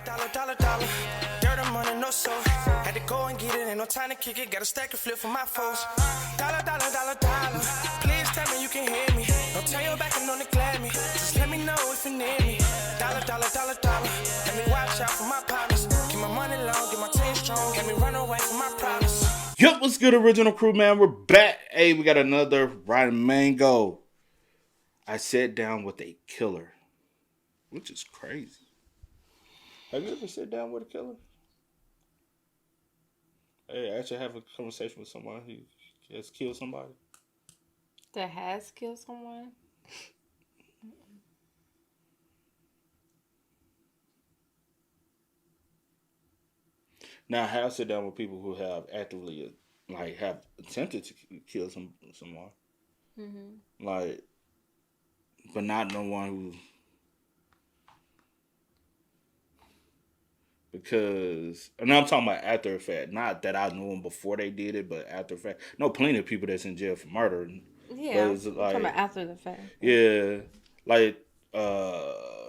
Dollar. Dirt and money, no soul. Had to go and get it, ain't no time to kick it. Got a stack of flip for my foes. Dollar. Please tell me you can hear me. Don't turn your back and don't neglect me. Just let me know if you need me. Dollar. Let me watch out for my partners. Keep my money long, get my team strong. Let me run away from my problems. Yup, what's good, original crew, man? We're back. Hey, we got another Rotten Mango. I sat down with a killer, which is crazy. Have you ever sat down with a killer? Hey, actually have a conversation with someone who has killed somebody. That has killed someone? Now, I have sat down with people who have actively, have attempted to kill someone. Mm-hmm. But not no one who... Because, and I'm talking about after effect. Not that I knew them before they did it, but after effect. No, plenty of people that's in jail for murder. Yeah, I'm talking about after the fact. Yeah, the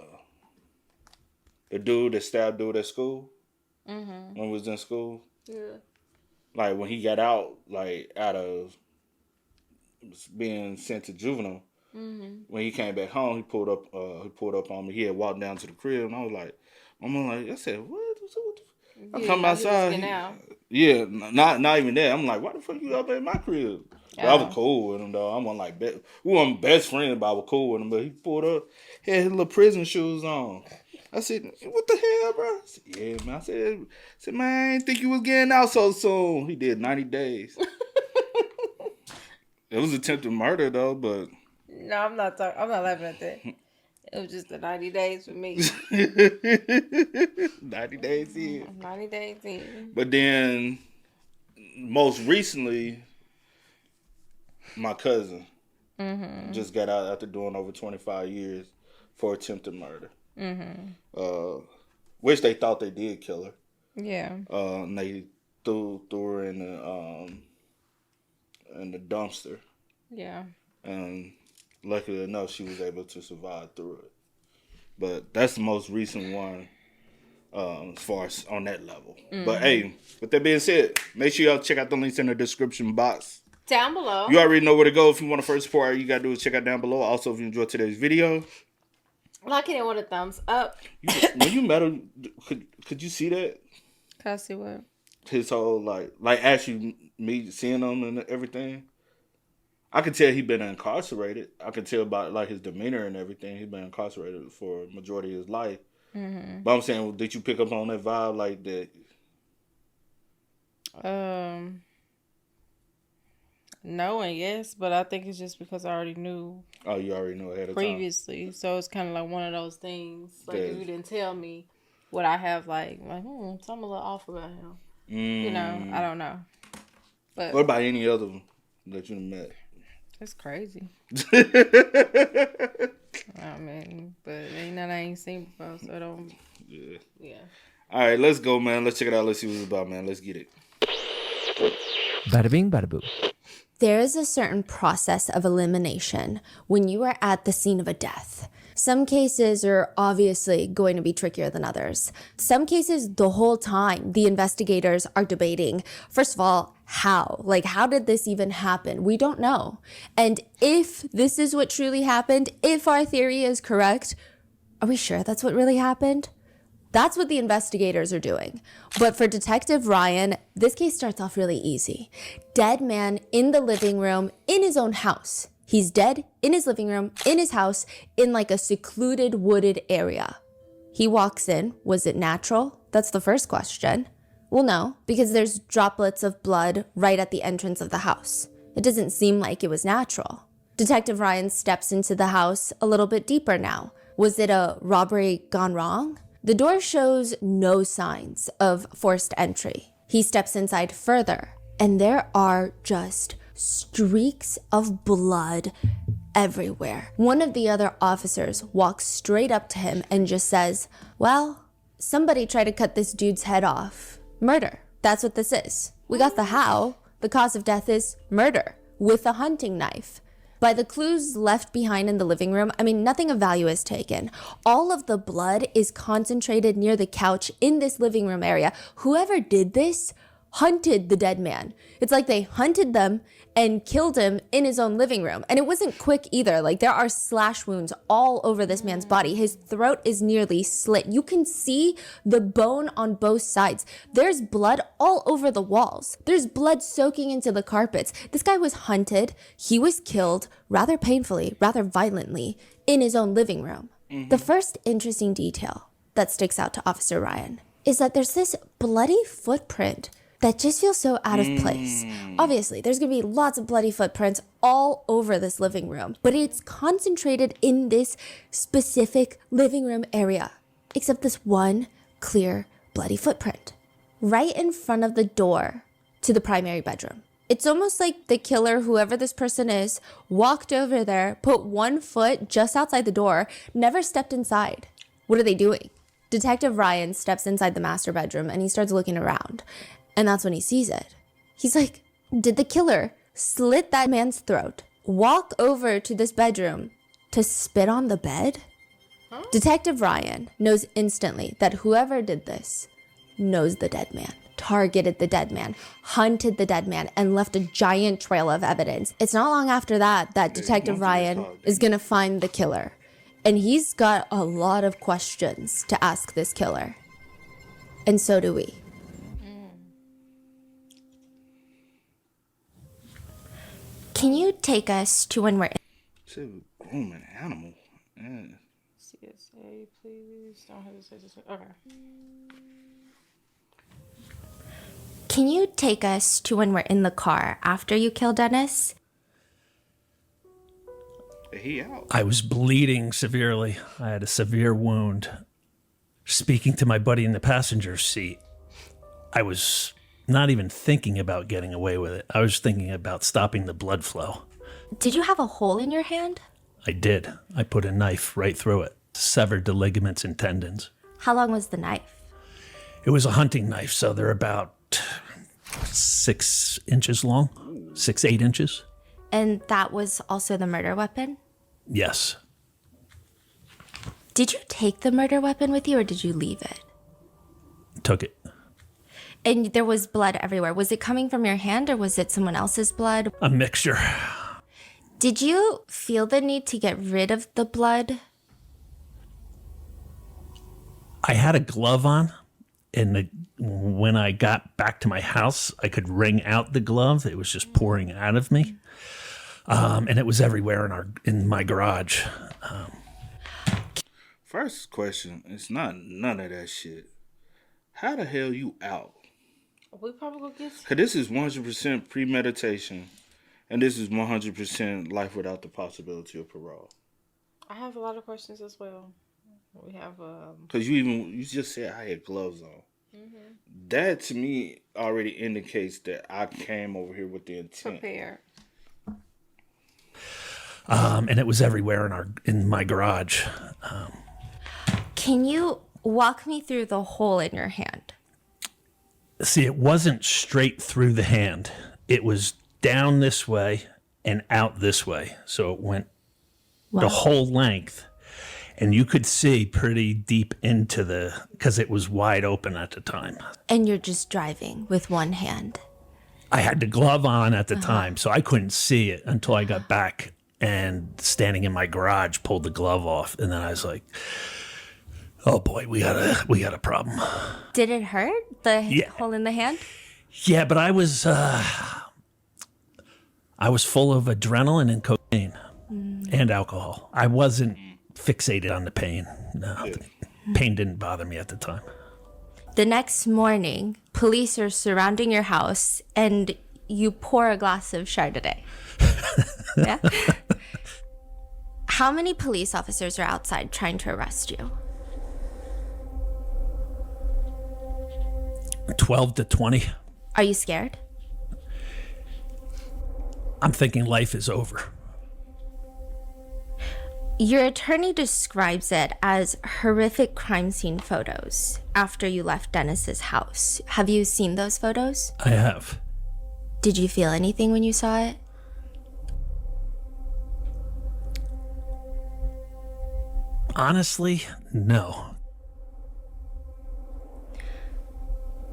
dude that stabbed dude at school. Mm-hmm. When he was in school. Yeah. Like, when he got out, out of being sent to juvenile, when he came back home, he pulled up on me. He had walked down to the crib, and I was like, I said, what? I come outside. Not even that. I'm like, why the fuck you up at my crib? But I was cool with him, though. We weren't best friends, but I was cool with him. But he pulled up, had his little prison shoes on. I said, what the hell, bro? I said, yeah, man. I said, man, I didn't think you was getting out so soon. He did 90 days. It was attempted murder, though, but... No, I'm not laughing at that. It was just the 90 days for me. 90 days in. 90 days in. But then, most recently, my cousin just got out after doing over 25 years for attempted murder. Mm-hmm. Which they thought they did kill her. Yeah. And they threw her in the dumpster. Yeah. And luckily enough, she was able to survive through it. But that's the most recent one, as far as on that level. Mm-hmm. But hey, with that being said, make sure y'all check out the links in the description box. Down below. You already know where to go if you want to first support. All you got to do is check out down below. Also, if you enjoyed today's video, like it with a thumbs up. When you met him, could you see that? Can I see what? His whole, actually me seeing him and everything. I could tell he'd been incarcerated. I could tell about, his demeanor and everything. He'd been incarcerated for a majority of his life. Mm-hmm. But I'm saying, did you pick up on that vibe like that? No and yes, but I think it's just because I already knew. Oh, you already knew ahead of previously, time. So it's kind of like one of those things. Like, if you didn't tell me what I have, something a little off about him. You know, I don't know. But what about any other one that you met? It's crazy. I mean, but ain't nothing I ain't seen before, so I don't. Yeah. All right, let's go, man. Let's check it out. Let's see what it's about, man. Let's get it. Bada bing, bada boo. There is a certain process of elimination when you are at the scene of a death. Some cases are obviously going to be trickier than others. Some cases, the whole time, the investigators are debating, first of all, how? How did this even happen? We don't know. And if this is what truly happened, if our theory is correct, are we sure that's what really happened? That's what the investigators are doing. But for Detective Ryan, this case starts off really easy. Dead man in the living room in his own house. He's dead in his living room, in his house, in a secluded wooded area. He walks in. Was it natural? That's the first question. Well, no, because there's droplets of blood right at the entrance of the house. It doesn't seem like it was natural. Detective Ryan steps into the house a little bit deeper now. Was it a robbery gone wrong? The door shows no signs of forced entry. He steps inside further, and there are just streaks of blood everywhere. One of the other officers walks straight up to him and just says, well, somebody tried to cut this dude's head off. Murder. That's what this is. We got the how. The cause of death is murder with a hunting knife. By the clues left behind in the living room, I mean, nothing of value is taken. All of the blood is concentrated near the couch in this living room area. Whoever did this hunted the dead man. It's like they hunted them and killed him in his own living room. And it wasn't quick either. Like, there are slash wounds all over this man's body. His throat is nearly slit. You can see the bone on both sides. There's blood all over the walls. There's blood soaking into the carpets. This guy was hunted. He was killed rather painfully, rather violently in his own living room. The first interesting detail that sticks out to Officer Ryan is that there's this bloody footprint that just feels so out of place. Obviously, there's gonna be lots of bloody footprints all over this living room, but it's concentrated in this specific living room area, except this one clear bloody footprint right in front of the door to the primary bedroom. It's almost like the killer, whoever this person is, walked over there, put one foot just outside the door, never stepped inside. What are they doing? Detective Ryan steps inside the master bedroom and he starts looking around. And that's when he sees it. He's like, did the killer slit that man's throat, walk over to this bedroom to spit on the bed? Huh? Detective Ryan knows instantly that whoever did this knows the dead man, targeted the dead man, hunted the dead man, and left a giant trail of evidence. It's not long after that Detective Ryan is going to find the killer. And he's got a lot of questions to ask this killer. And so do we. Can you take us to when we're to grooming animal? Yeah. CSA, please don't hesitate to say. Okay. Can you take us to when we're in the car after you kill Dennis? He out. I was bleeding severely. I had a severe wound. Speaking to my buddy in the passenger seat, I was not even thinking about getting away with it. I was thinking about stopping the blood flow. Did you have a hole in your hand? I did. I put a knife right through it, severed the ligaments and tendons. How long was the knife? It was a hunting knife, so they're about 6 inches long, 8 inches. And that was also the murder weapon? Yes. Did you take the murder weapon with you or did you leave it? Took it. And there was blood everywhere. Was it coming from your hand or was it someone else's blood? A mixture. Did you feel the need to get rid of the blood? I had a glove on, and when I got back to my house, I could wring out the glove. It was just pouring out of me. And it was everywhere in my garage. First question, it's not none of that shit. How the hell you out? We probably gonna get. Cause this is 100% premeditation, and this is 100% life without the possibility of parole. I have a lot of questions as well. We have Cause you just said I had gloves on. Mm-hmm. That to me already indicates that I came over here with the intent. prepared. And it was everywhere in my garage. Can you walk me through the hole in your hand? See, it wasn't straight through the hand. It was down this way and out this way. So it went the whole length. And you could see pretty deep into because it was wide open at the time. And you're just driving with one hand. I had the glove on at the time, so I couldn't see it until I got back and standing in my garage, pulled the glove off. And then I was like, oh boy, we got a problem. Did it hurt? The hole in the hand? Yeah, but I was full of adrenaline and cocaine and alcohol. I wasn't fixated on the pain. No, the pain didn't bother me at the time. The next morning, police are surrounding your house and you pour a glass of Chardonnay. Yeah? How many police officers are outside trying to arrest you? 12 to 20. Are you scared? I'm thinking life is over. Your attorney describes it as horrific crime scene photos after you left Dennis's house. Have you seen those photos? I have. Did you feel anything when you saw it? Honestly, no.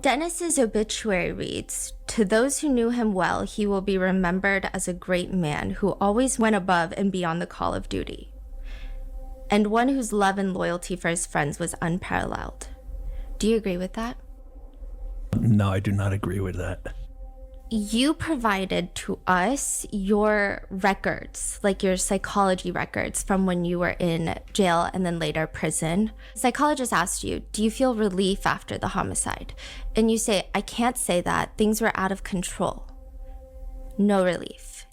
Dennis's obituary reads, "To those who knew him well, he will be remembered as a great man who always went above and beyond the call of duty, and one whose love and loyalty for his friends was unparalleled." Do you agree with that? No, I do not agree with that. You provided to us your records, like your psychology records from when you were in jail and then later prison. Psychologist asked you, do you feel relief after the homicide? And you say, I can't say that. Things were out of control. No relief.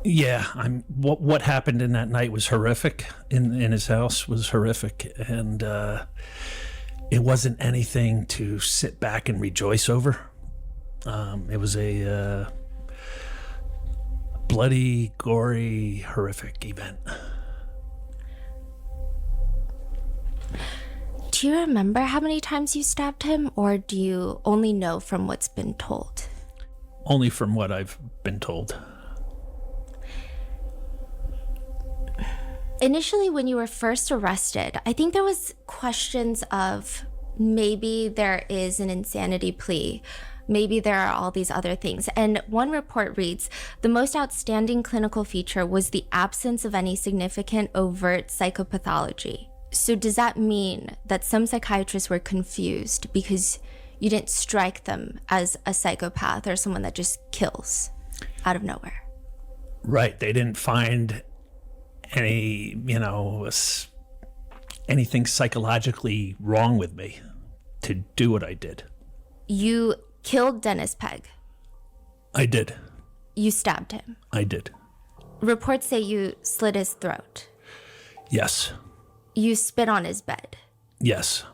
Yeah, what happened in that night was horrific. In his house was horrific, and it wasn't anything to sit back and rejoice over. It was a bloody, gory, horrific event. Do you remember how many times you stabbed him, or do you only know from what's been told? Only from what I've been told. Initially, when you were first arrested, I think there was questions of maybe there is an insanity plea. Maybe there are all these other things. And one report reads, the most outstanding clinical feature was the absence of any significant overt psychopathology. So does that mean that some psychiatrists were confused because you didn't strike them as a psychopath or someone that just kills out of nowhere? Right. They didn't find anything psychologically wrong with me to do what I did. You killed Dennis Pegg. I did. You stabbed him. I did. Reports say you slit his throat. Yes. You spit on his bed. Yes.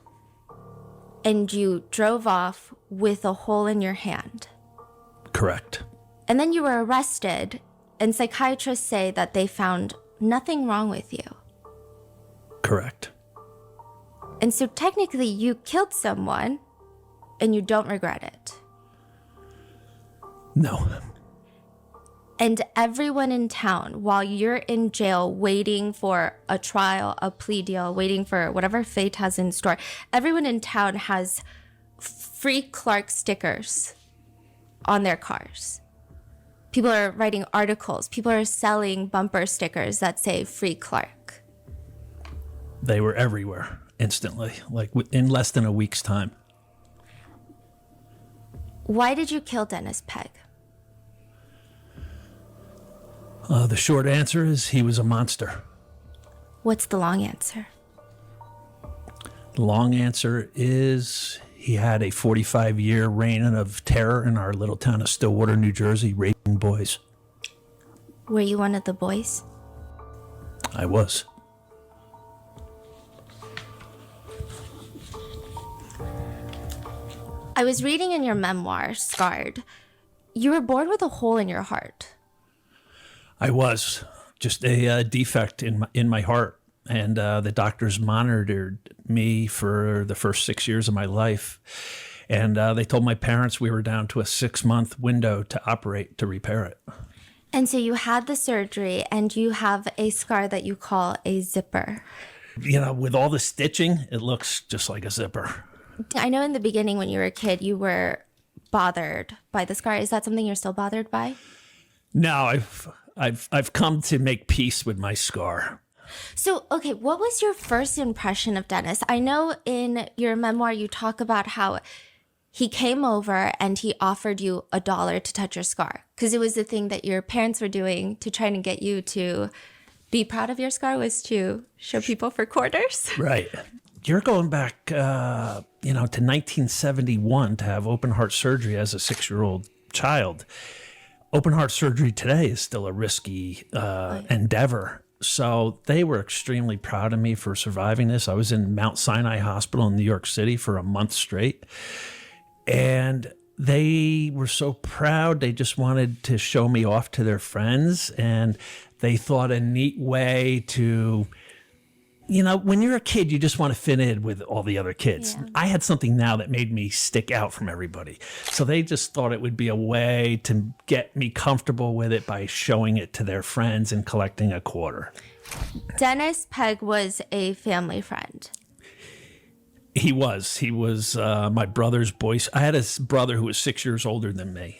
And you drove off with a hole in your hand. Correct. And then you were arrested, and psychiatrists say that they found nothing wrong with you. Correct. And so technically you killed someone and you don't regret it. No. And everyone in town, while you're in jail waiting for a trial, a plea deal, waiting for whatever fate has in store, everyone in town has free Clark stickers on their cars. People are writing articles. People are selling bumper stickers that say free Clark. They were everywhere instantly, like in less than a week's time. Why did you kill Dennis Pegg? The short answer is he was a monster. What's the long answer? The long answer is he had a 45-year reign of terror in our little town of Stillwater, New Jersey, raping boys. Were you one of the boys? I was. I was reading in your memoir, Scarred, you were born with a hole in your heart. I was. Just a defect in my heart. And the doctors monitored me for the first 6 years of my life. And they told my parents we were down to a 6-month window to operate to repair it. And so you had the surgery and you have a scar that you call a zipper. You know, with all the stitching, it looks just like a zipper. I know in the beginning when you were a kid, you were bothered by the scar. Is that something you're still bothered by? No, I've come to make peace with my scar. So, okay, what was your first impression of Dennis? I know in your memoir you talk about how he came over and he offered you $1 to touch your scar because it was the thing that your parents were doing to try to get you to be proud of your scar, was to show people for quarters. Right. You're going back, to 1971 to have open heart surgery as a 6-year-old child. Open heart surgery today is still a risky endeavor. So they were extremely proud of me for surviving this. I was in Mount Sinai Hospital in New York City for a month straight. And they were so proud. They just wanted to show me off to their friends. And they thought a neat way to you know, when you're a kid, you just want to fit in with all the other kids. Yeah. I had something now that made me stick out from everybody. So they just thought it would be a way to get me comfortable with it by showing it to their friends and collecting a quarter. Dennis Pegg was a family friend. He was my brother's boy. I had a brother who was 6 years older than me.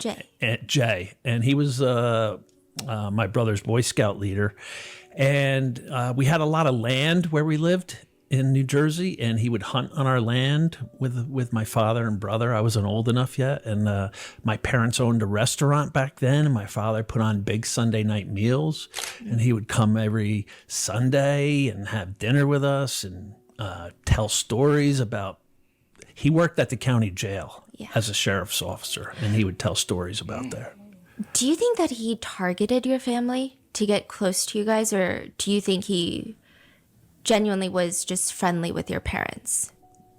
Jay. And he was my brother's Boy Scout leader. And we had a lot of land where we lived in New Jersey, and he would hunt on our land with my father and brother. I wasn't old enough yet, and my parents owned a restaurant back then, and my father put on big Sunday night meals, and he would come every Sunday and have dinner with us and tell stories about. He worked at the county jail as a sheriff's officer, and he would tell stories about there. Do you think that he targeted your family to get close to you guys, or do you think he genuinely was just friendly with your parents?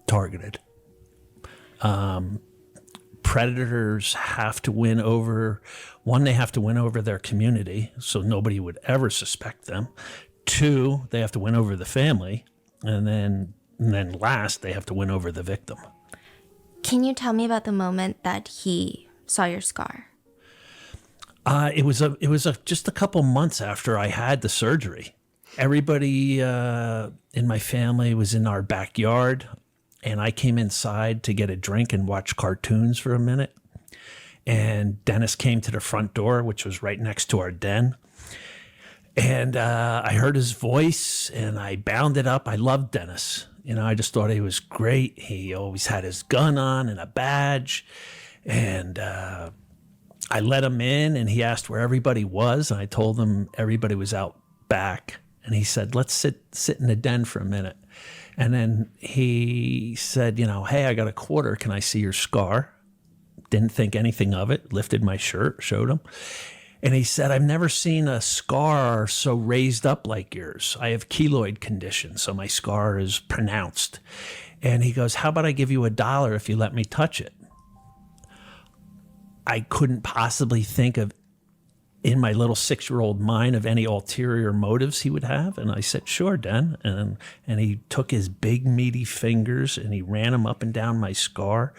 Targeted. Predators have to win over, one, they have to win over their community so nobody would ever suspect them. Two, they have to win over the family. And then last, they have to win over the victim. Can you tell me about the moment that he saw your scar? It was just a couple months after I had the surgery. Everybody in my family was in our backyard, and I came inside to get a drink and watch cartoons for a minute. And Dennis came to the front door, which was right next to our den. And I heard his voice, and I bounded up. I loved Dennis. You know, I just thought he was great. He always had his gun on and a badge. And I let him in, and he asked where everybody was. And I told him everybody was out back. And he said, let's sit in the den for a minute. And then he said, you know, hey, I got a quarter. Can I see your scar? Didn't think anything of it. Lifted my shirt, showed him. And he said, I've never seen a scar so raised up like yours. I have keloid condition, so my scar is pronounced. And he goes, how about I give you $1 if you let me touch it? I couldn't possibly think of, in my little 6-year-old mind, of any ulterior motives he would have. And I said, sure, Den. And he took his big, meaty fingers and he ran them up and down my scar.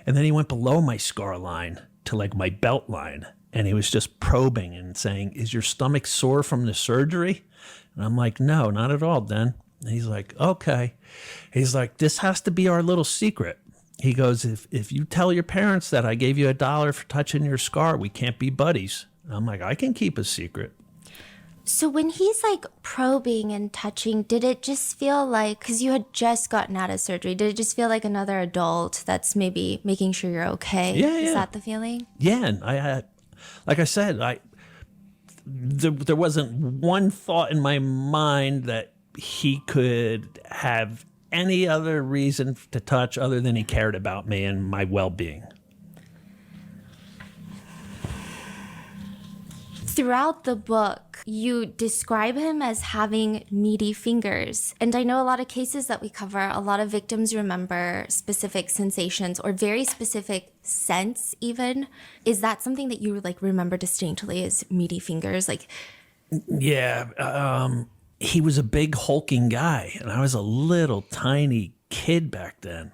And then he went below my scar line to like my belt line. And he was just probing and saying, is your stomach sore from the surgery? And I'm like, no, not at all, Den. And he's like, okay. He's like, this has to be our little secret. He goes, if you tell your parents that I gave you $1 for touching your scar, we can't be buddies. And I'm like, I can keep a secret. So when he's like probing and touching, did it just feel like, because you had just gotten out of surgery, did it just feel like another adult that's maybe making sure you're okay? Yeah. Is that the feeling? Yeah, and I had, like I said, there wasn't one thought in my mind that he could have any other reason to touch other than he cared about me and my well-being. Throughout the book, you describe him as having meaty fingers. And I know a lot of cases that we cover, a lot of victims remember specific sensations or very specific scents even. Is that something that you like remember distinctly as meaty fingers? Like, yeah, he was a big hulking guy, and I was a little tiny kid back then.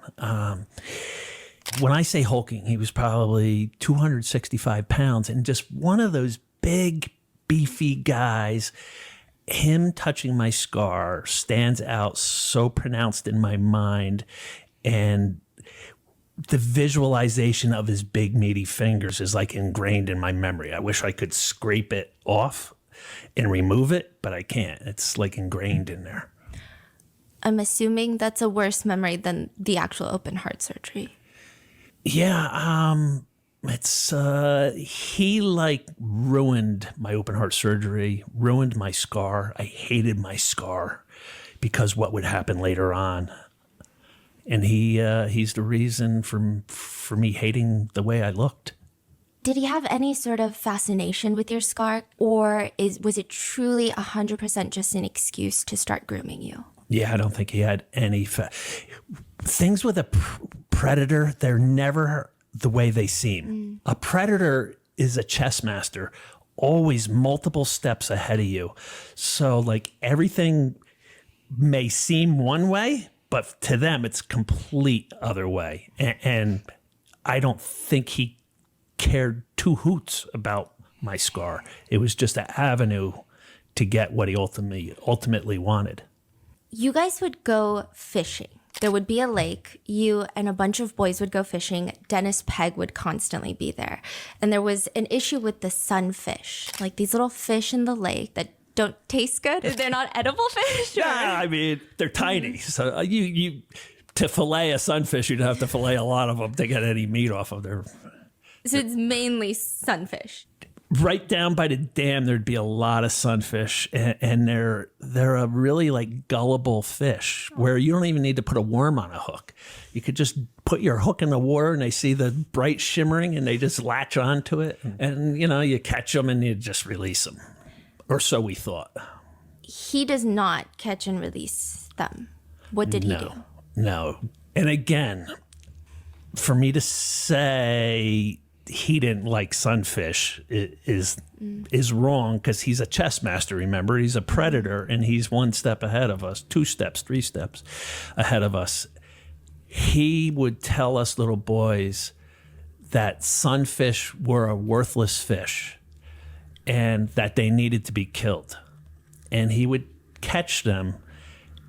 When I say hulking, he was probably 265 pounds and just one of those big, beefy guys. Him touching my scar stands out so pronounced in my mind, and the visualization of his big, meaty fingers is like ingrained in my memory. I wish I could scrape it off and remove it, but I can't. It's like ingrained in there. I'm assuming that's a worse memory than the actual open heart surgery. Yeah, it's he like ruined my open heart surgery, ruined my scar. I hated my scar because what would happen later on. And he's the reason for me hating the way I looked. Did he have any sort of fascination with your scar, or was it truly 100% just an excuse to start grooming you? Yeah, I don't think he had any things with a predator. They're never the way they seem. A predator is a chess master, always multiple steps ahead of you. So like everything may seem one way, but to them it's complete other way. And I don't think he cared two hoots about my scar. It was just an avenue to get what he ultimately wanted. You guys would go fishing. There would be a lake. You and a bunch of boys would go fishing. Dennis Pegg would constantly be there. And there was an issue with the sunfish, like these little fish in the lake that don't taste good. They're not edible fish? Yeah, I mean, they're tiny. So you to fillet a sunfish, you'd have to fillet a lot of them to get any meat off of there. So it's mainly sunfish. Right down by the dam, there'd be a lot of sunfish, and they're a really like gullible fish where you don't even need to put a worm on a hook. You could just put your hook in the water, and they see the bright shimmering, and they just latch onto it. And you catch them, and you just release them, or so we thought. He does not catch and release them. What did he do? No, and again, for me to say he didn't like sunfish is wrong, because he's a chess master. Remember, he's a predator, and he's one step ahead of us, 2 steps, 3 steps ahead of us. He would tell us little boys that sunfish were a worthless fish and that they needed to be killed. And he would catch them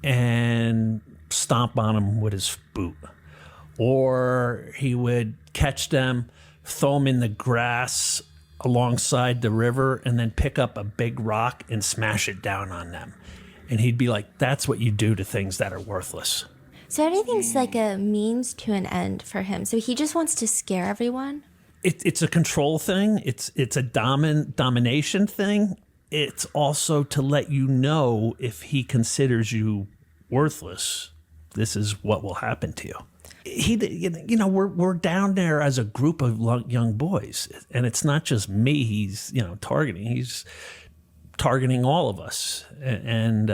and stomp on them with his boot. Or he would catch them, throw them in the grass alongside the river, and then pick up a big rock and smash it down on them. And he'd be like, that's what you do to things that are worthless. So everything's like a means to an end for him. So he just wants to scare everyone? It's a control thing. It's a domination thing. It's also to let you know, if he considers you worthless, this is what will happen to you. We're down there as a group of young boys, and it's not just me he's targeting. He's targeting all of us and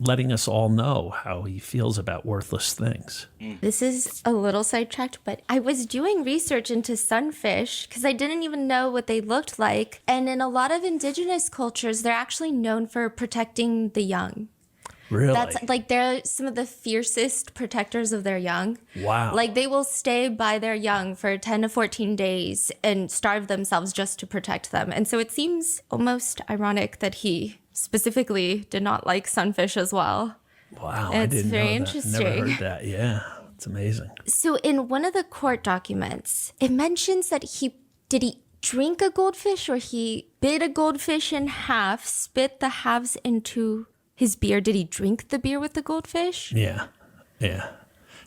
letting us all know how he feels about worthless things. This is a little sidetracked, but I was doing research into sunfish because I didn't even know what they looked like. And in a lot of indigenous cultures, they're actually known for protecting the young. Really? That's like, they're some of the fiercest protectors of their young. Wow. Like, they will stay by their young for 10 to 14 days and starve themselves just to protect them. And so it seems almost ironic that he specifically did not like sunfish as well. Wow. It's I didn't very know that. interesting. Never heard that. Yeah. It's amazing. So in one of the court documents, it mentions that did he drink a goldfish, or he bit a goldfish in half, spit the halves into his beer? Did he drink the beer with the goldfish? Yeah. Yeah.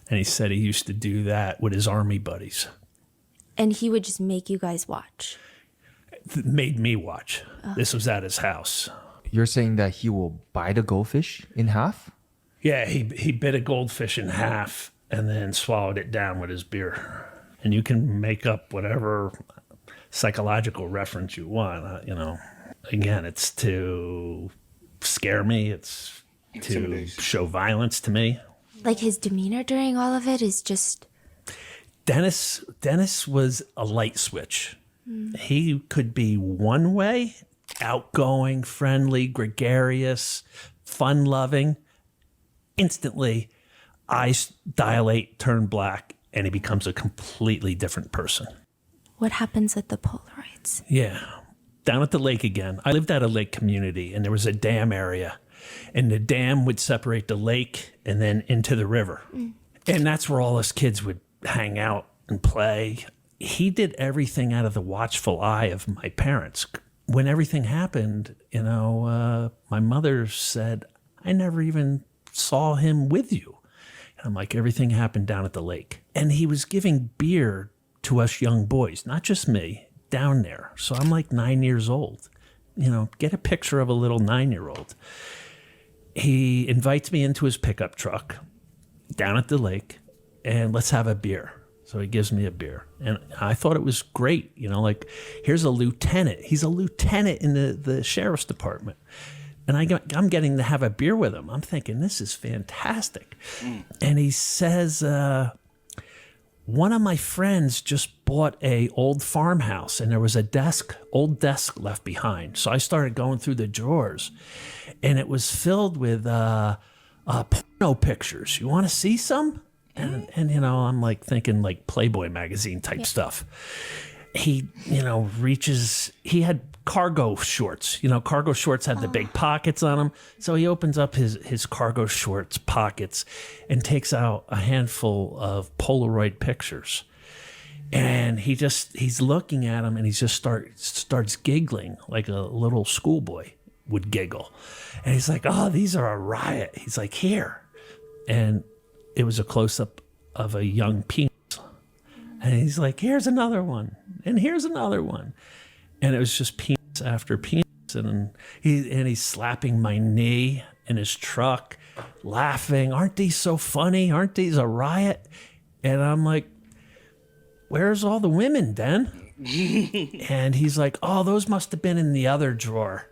And he said he used to do that with his army buddies. And he would just make you guys watch? Made me watch. Oh. This was at his house. You're saying that he will bite a goldfish in half? Yeah, he bit a goldfish in half and then swallowed it down with his beer. And you can make up whatever psychological reference you want. Again, it's to scare me. It's to show violence to me. Like, his demeanor during all of it is just... Dennis was a light switch. He could be one way, outgoing, friendly, gregarious, fun-loving. Instantly, eyes dilate, turn black, and he becomes a completely different person. What happens at the Polaroids? Yeah. Down at the lake again. I lived at a lake community, and there was a dam area. And the dam would separate the lake and then into the river. And that's where all us kids would hang out and play. He did everything out of the watchful eye of my parents. When everything happened, my mother said, I never even saw him with you. And I'm like, everything happened down at the lake. And he was giving beer to us young boys, not just me, down there. So I'm like 9 years old. Get a picture of a little 9-year-old. He invites me into his pickup truck down at the lake, and let's have a beer. So he gives me a beer. And I thought it was great. Here's a lieutenant. He's a lieutenant in the sheriff's department. And I'm getting to have a beer with him. I'm thinking, this is fantastic. And he says, one of my friends just bought a old farmhouse, and there was a old desk left behind. So I started going through the drawers, and it was filled with porno pictures. You want to see some? And I'm like thinking like Playboy magazine type stuff. He, he had cargo shorts. Cargo shorts had the big pockets on them. So he opens up his cargo shorts pockets and takes out a handful of Polaroid pictures. And he's looking at them, and he just starts giggling like a little schoolboy would giggle. And he's like, oh, these are a riot. He's like, here. And it was a close-up of a young penis. And he's like, here's another one. And here's another one. And it was just penis after penis. And he's slapping my knee in his truck, laughing. Aren't these so funny? Aren't these a riot? And I'm like, where's all the women, Den? And he's like, oh, those must have been in the other drawer.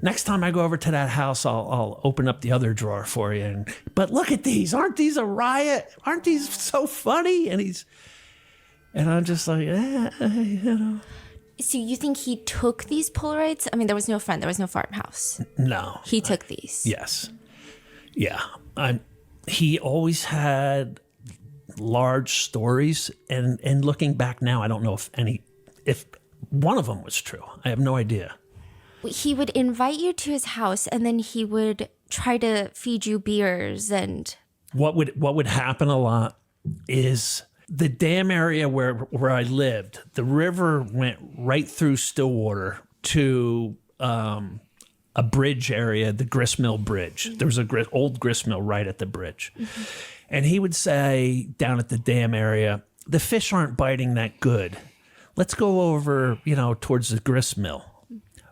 Next time I go over to that house, I'll open up the other drawer for you. But look at these. Aren't these a riot? Aren't these so funny? And I'm just like, So you think he took these Polaroids? I mean, there was no friend. There was no farmhouse. No. He took these. Yes. Yeah. He always had large stories. And looking back now, I don't know if one of them was true. I have no idea. He would invite you to his house, and then he would try to feed you beers. And what would happen a lot is the dam area where I lived, the river went right through Stillwater to a bridge area, the gristmill bridge. There was a old gristmill right at the bridge. Mm-hmm. And he would say down at the dam area, the fish aren't biting that good. Let's go over, towards the gristmill.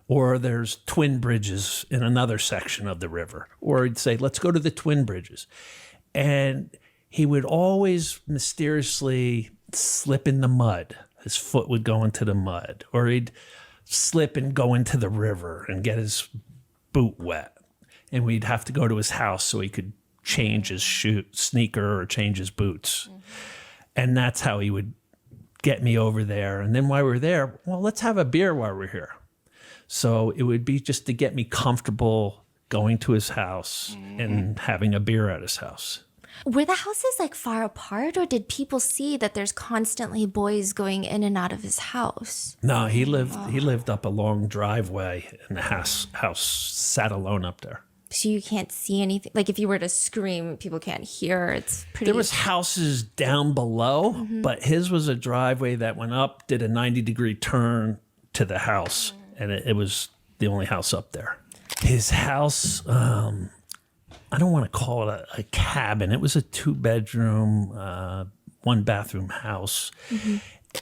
Or there's twin bridges in another section of the river. Or he'd say, let's go to the twin bridges. And he would always mysteriously slip in the mud. His foot would go into the mud. Or he'd slip and go into the river and get his boot wet. And we'd have to go to his house so he could change his sneaker or change his boots. Mm-hmm. And that's how he would get me over there. And then while we're there, well, let's have a beer while we're here. So it would be just to get me comfortable going to his house and having a beer at his house. Were the houses like far apart, or did people see that there's constantly boys going in and out of his house? No, he lived up a long driveway, and the house sat alone up there. So you can't see anything. Like if you were to scream, people can't hear. It's pretty. There was houses down below, but his was a driveway that went up, did a 90-degree turn to the house, and it was the only house up there. His house, I don't want to call it a cabin. It was a 2-bedroom, 1-bathroom house,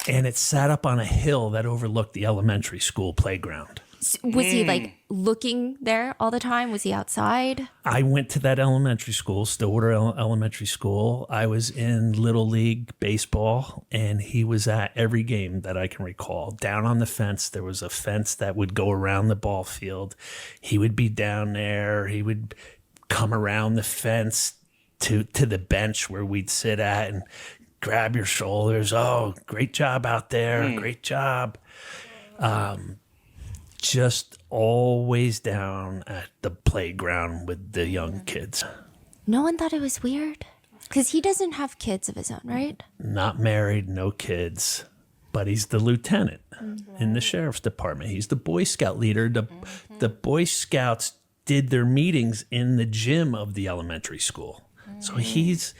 and it sat up on a hill that overlooked the elementary school playground. Was he like looking there all the time? Was he outside? I went to that elementary school, Stillwater Elementary School. I was in Little League baseball, and he was at every game that I can recall. Down on the fence, there was a fence that would go around the ball field. He would be down there. He would come around the fence to the bench where we'd sit at and grab your shoulders. Oh, great job out there. Great job. Just always down at the playground with the young kids. No one thought it was weird? Because he doesn't have kids of his own, right? Not married, no kids. But he's the lieutenant in the sheriff's department. He's the Boy Scout leader. The Boy Scouts did their meetings in the gym of the elementary school. So he's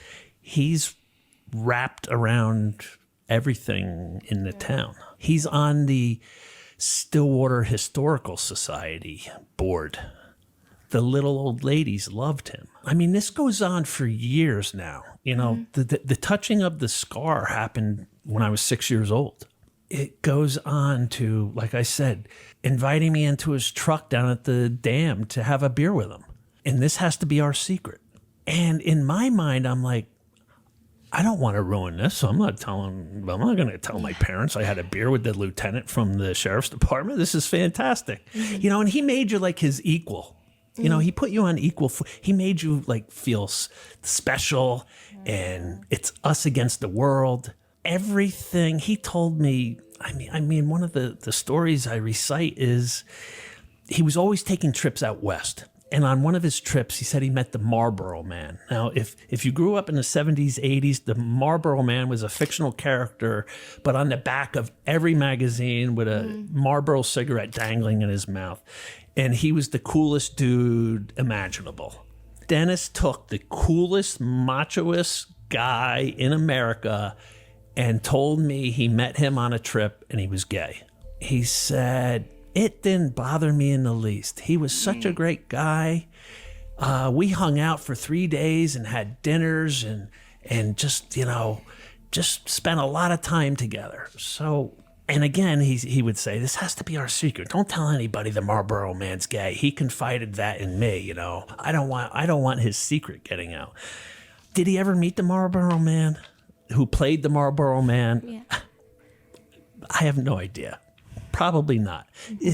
wrapped around everything in the town. He's on the Stillwater Historical Society board. The little old ladies loved him. I mean, this goes on for years now. The touching of the scar happened when I was 6 years old. It goes on to, like I said, inviting me into his truck down at the dam to have a beer with him. And this has to be our secret. And in my mind, I'm like, I don't want to ruin this, so I'm not going to tell my parents I had a beer with the lieutenant from the sheriff's department. This is fantastic. And he made you like his equal. You know, he put you on equal. He made you like feel special, and it's us against the world. Everything he told me. I mean, one of the stories I recite is he was always taking trips out west. And on one of his trips, he said he met the Marlboro Man. Now, if you grew up in the 70s, 80s, the Marlboro Man was a fictional character, but on the back of every magazine with a Marlboro cigarette dangling in his mouth. And he was the coolest dude imaginable. Dennis took the coolest, machoest guy in America and told me he met him on a trip and he was gay. He said, it didn't bother me in the least. He was such a great guy. We hung out for 3 days and had dinners and just, you know, just spent a lot of time together. So, and again, he would say, this has to be our secret. Don't tell anybody the Marlboro Man's gay. He confided that in me, you know. I don't want his secret getting out. Did he ever meet the Marlboro Man who played the Marlboro Man? Yeah. I have no idea. Probably not.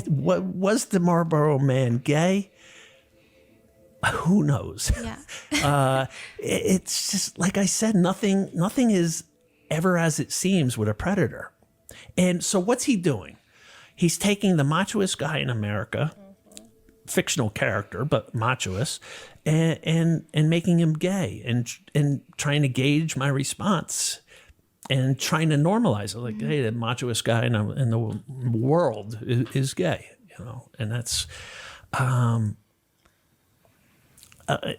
What was the Marlboro Man gay? Who knows? Yeah. It's just like I said. Nothing is ever as it seems with a predator. And so, what's he doing? He's taking the machoist guy in America, fictional character, but machoist, and making him gay, and trying to gauge my response. And trying to normalize it, like, hey, the machoist guy in the world is gay, you know, and that's,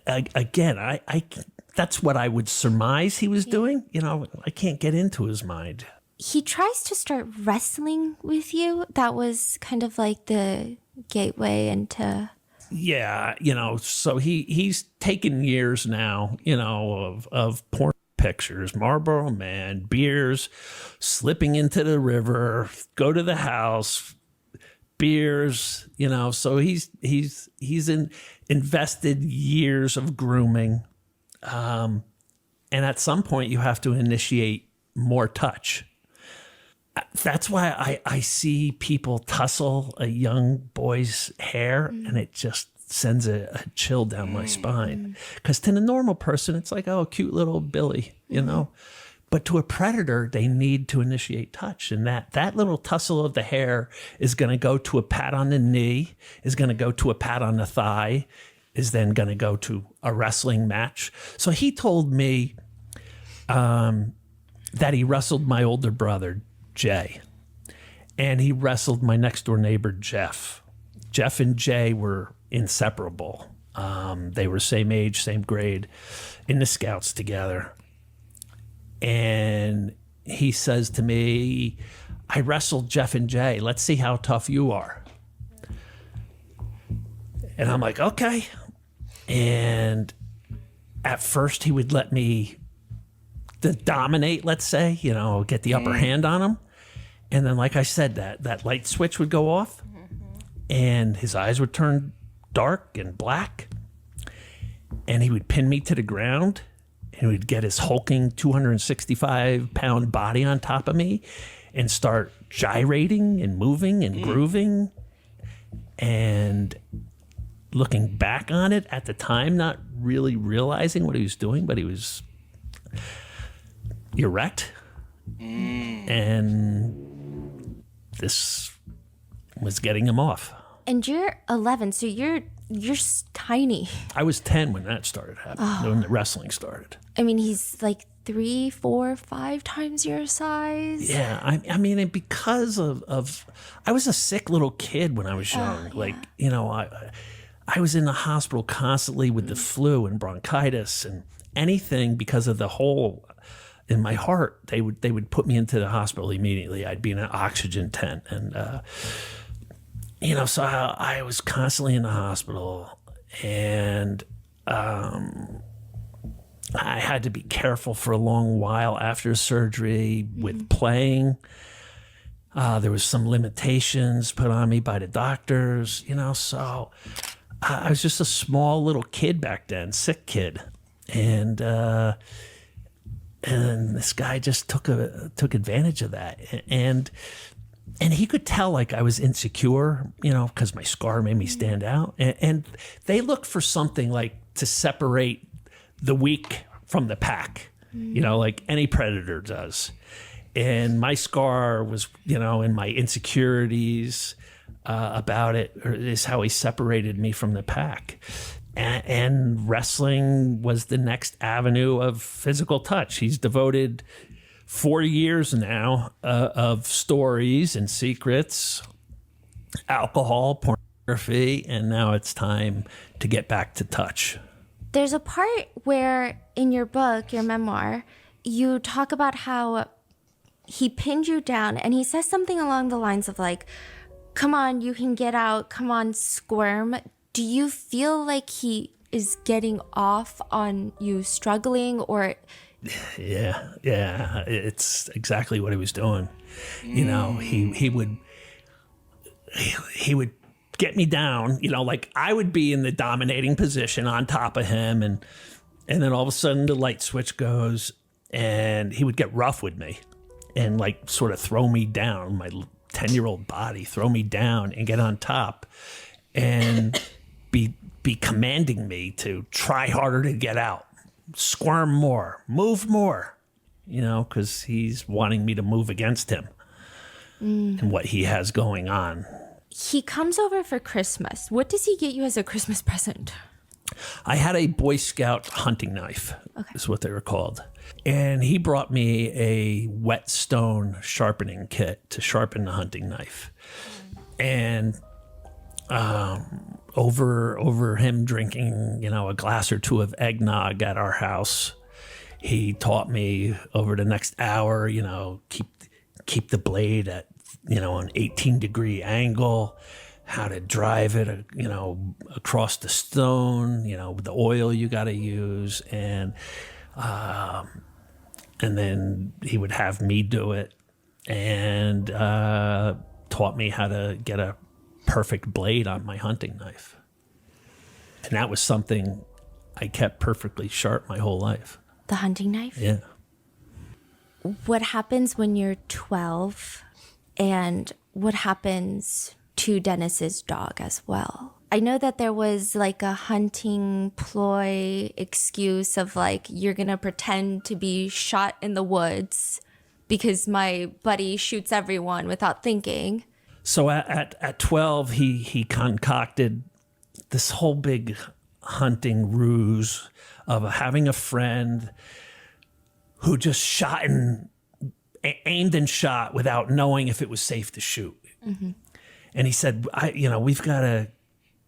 again, I that's what I would surmise he was doing. You know, I can't get into his mind. He tries to start wrestling with you. That was kind of like the gateway into. Yeah, you know, so he's taken years now, you know, of porn pictures, Marlboro Man, beers, slipping into the river, go to the house, beers, you know. So he's invested years of grooming, and at some point you have to initiate more touch. That's why I see people tussle a young boy's hair, and it just sends a chill down my spine. Because to the normal person, it's like, oh, cute little Billy, you know. But to a predator, they need to initiate touch. And that little tussle of the hair is going to go to a pat on the knee, is going to go to a pat on the thigh, is then going to go to a wrestling match. So he told me that he wrestled my older brother, Jay. And he wrestled my next door neighbor, Jeff. Jeff and Jay were inseparable. They were same age, same grade, in the Scouts together. And he says to me, I wrestled Jeff and Jay. Let's see how tough you are. And I'm like, okay. And at first he would let me dominate, let's say, you know, get the upper hand on him. And then, like I said, that light switch would go off and his eyes would turn dark and black, and he would pin me to the ground, and he would get his hulking 265-pound body on top of me and start gyrating and moving and grooving. And looking back on it at the time, not really realizing what he was doing, but he was erect. And this was getting him off. And you're 11, so you're tiny. I was 10 when that started happening, when the wrestling started. I mean, he's like 3, 4, 5 times your size. Yeah, I mean, and because of I was a sick little kid when I was young. Like, you know, I was in the hospital constantly with the flu and bronchitis and anything because of the hole in my heart. They would put me into the hospital immediately. I'd be in an oxygen tent, and you know, so I was constantly in the hospital, and I had to be careful for a long while after surgery with playing. There was some limitations put on me by the doctors, you know, so I was just a small little kid back then, sick kid. And this guy just took advantage of that. And And he could tell like I was insecure, you know, because my scar made me stand out. And they looked for something like to separate the weak from the pack, you know, like any predator does. And my scar was, you know, and my insecurities about it is how he separated me from the pack. And wrestling was the next avenue of physical touch. He's devoted 4 years now of stories and secrets, alcohol, pornography, and now it's time to get back to touch. There's a part where in your book, your memoir, you talk about how he pinned you down and he says something along the lines of like, come on, you can get out, come on, squirm. Do you feel like he is getting off on you struggling, or... Yeah, it's exactly what he was doing. You know, he would get me down, you know, like I would be in the dominating position on top of him, and then all of a sudden the light switch goes and he would get rough with me and like sort of throw me down, my 10-year-old body, throw me down and get on top and be commanding me to try harder to get out. Squirm more, move more, you know, because he's wanting me to move against him and what he has going on. He comes over for Christmas. What does he get you as a Christmas present? I had a Boy Scout hunting knife, is what they were called. And he brought me a whetstone sharpening kit to sharpen the hunting knife. And over him drinking, you know, a glass or two of eggnog at our house, he taught me over the next hour, you know, keep the blade at, you know, an 18-degree angle, how to drive it, you know, across the stone, you know, the oil you got to use, and then he would have me do it, and taught me how to get a perfect blade on my hunting knife. And that was something I kept perfectly sharp my whole life. The hunting knife? Yeah. What happens when you're 12, and what happens to Dennis's dog as well? I know that there was like a hunting ploy excuse of like, you're going to pretend to be shot in the woods because my buddy shoots everyone without thinking. So at 12, he concocted this whole big hunting ruse of having a friend who just aimed and shot without knowing if it was safe to shoot. Mm-hmm. And he said, we've got to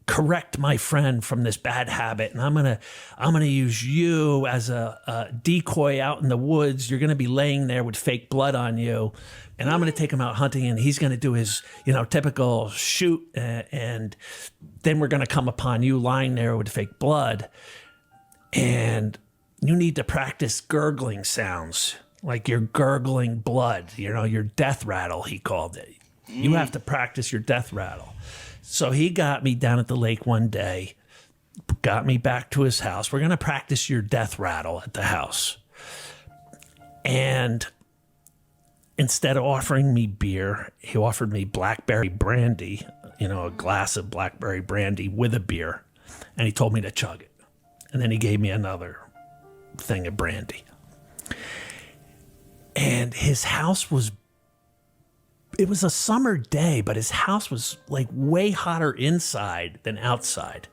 correct my friend from this bad habit, and I'm gonna use you as a decoy out in the woods. You're gonna be laying there with fake blood on you, and I'm gonna take him out hunting, and he's gonna do his typical shoot, and then we're gonna come upon you lying there with fake blood, and you need to practice gurgling sounds, like you're gurgling blood. Your death rattle, he called it. You have to practice your death rattle. So he got me down at the lake one day, got me back to his house. We're going to practice your death rattle at the house. And instead of offering me beer, he offered me blackberry brandy, a glass of blackberry brandy with a beer. And he told me to chug it. And then he gave me another thing of brandy. And his house it was a summer day, but his house was like way hotter inside than outside.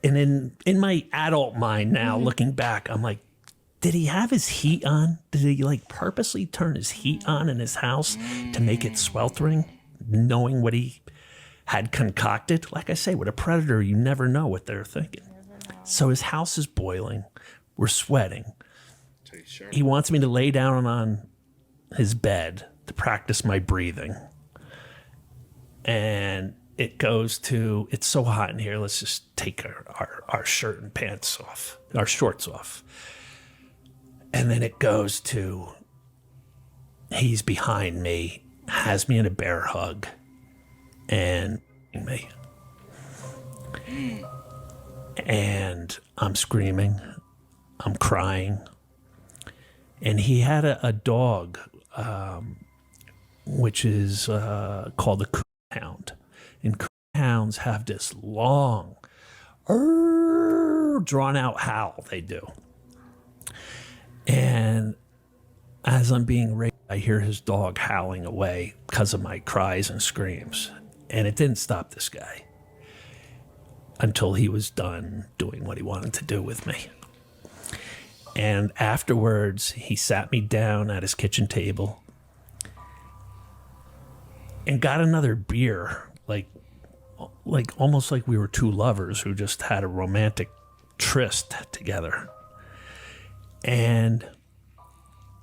And in my adult mind now, looking back, I'm like, did he have his heat on? Did he like purposely turn his heat on in his house to make it sweltering, knowing what he had concocted? Like I say, with a predator, you never know what they're thinking. So his house is boiling. We're sweating. He wants me to lay down on his bed to practice my breathing. And it goes to, it's so hot in here, let's just take our shirt and pants off, our shorts off. And then it goes to, he's behind me, has me in a bear hug, and me. And I'm screaming, I'm crying. And he had a dog, which is called the coon hound. And coon hounds have this long, drawn out howl they do. And as I'm being raised, I hear his dog howling away because of my cries and screams. And it didn't stop this guy until he was done doing what he wanted to do with me. And afterwards, he sat me down at his kitchen table and got another beer, like almost like we were two lovers who just had a romantic tryst together. And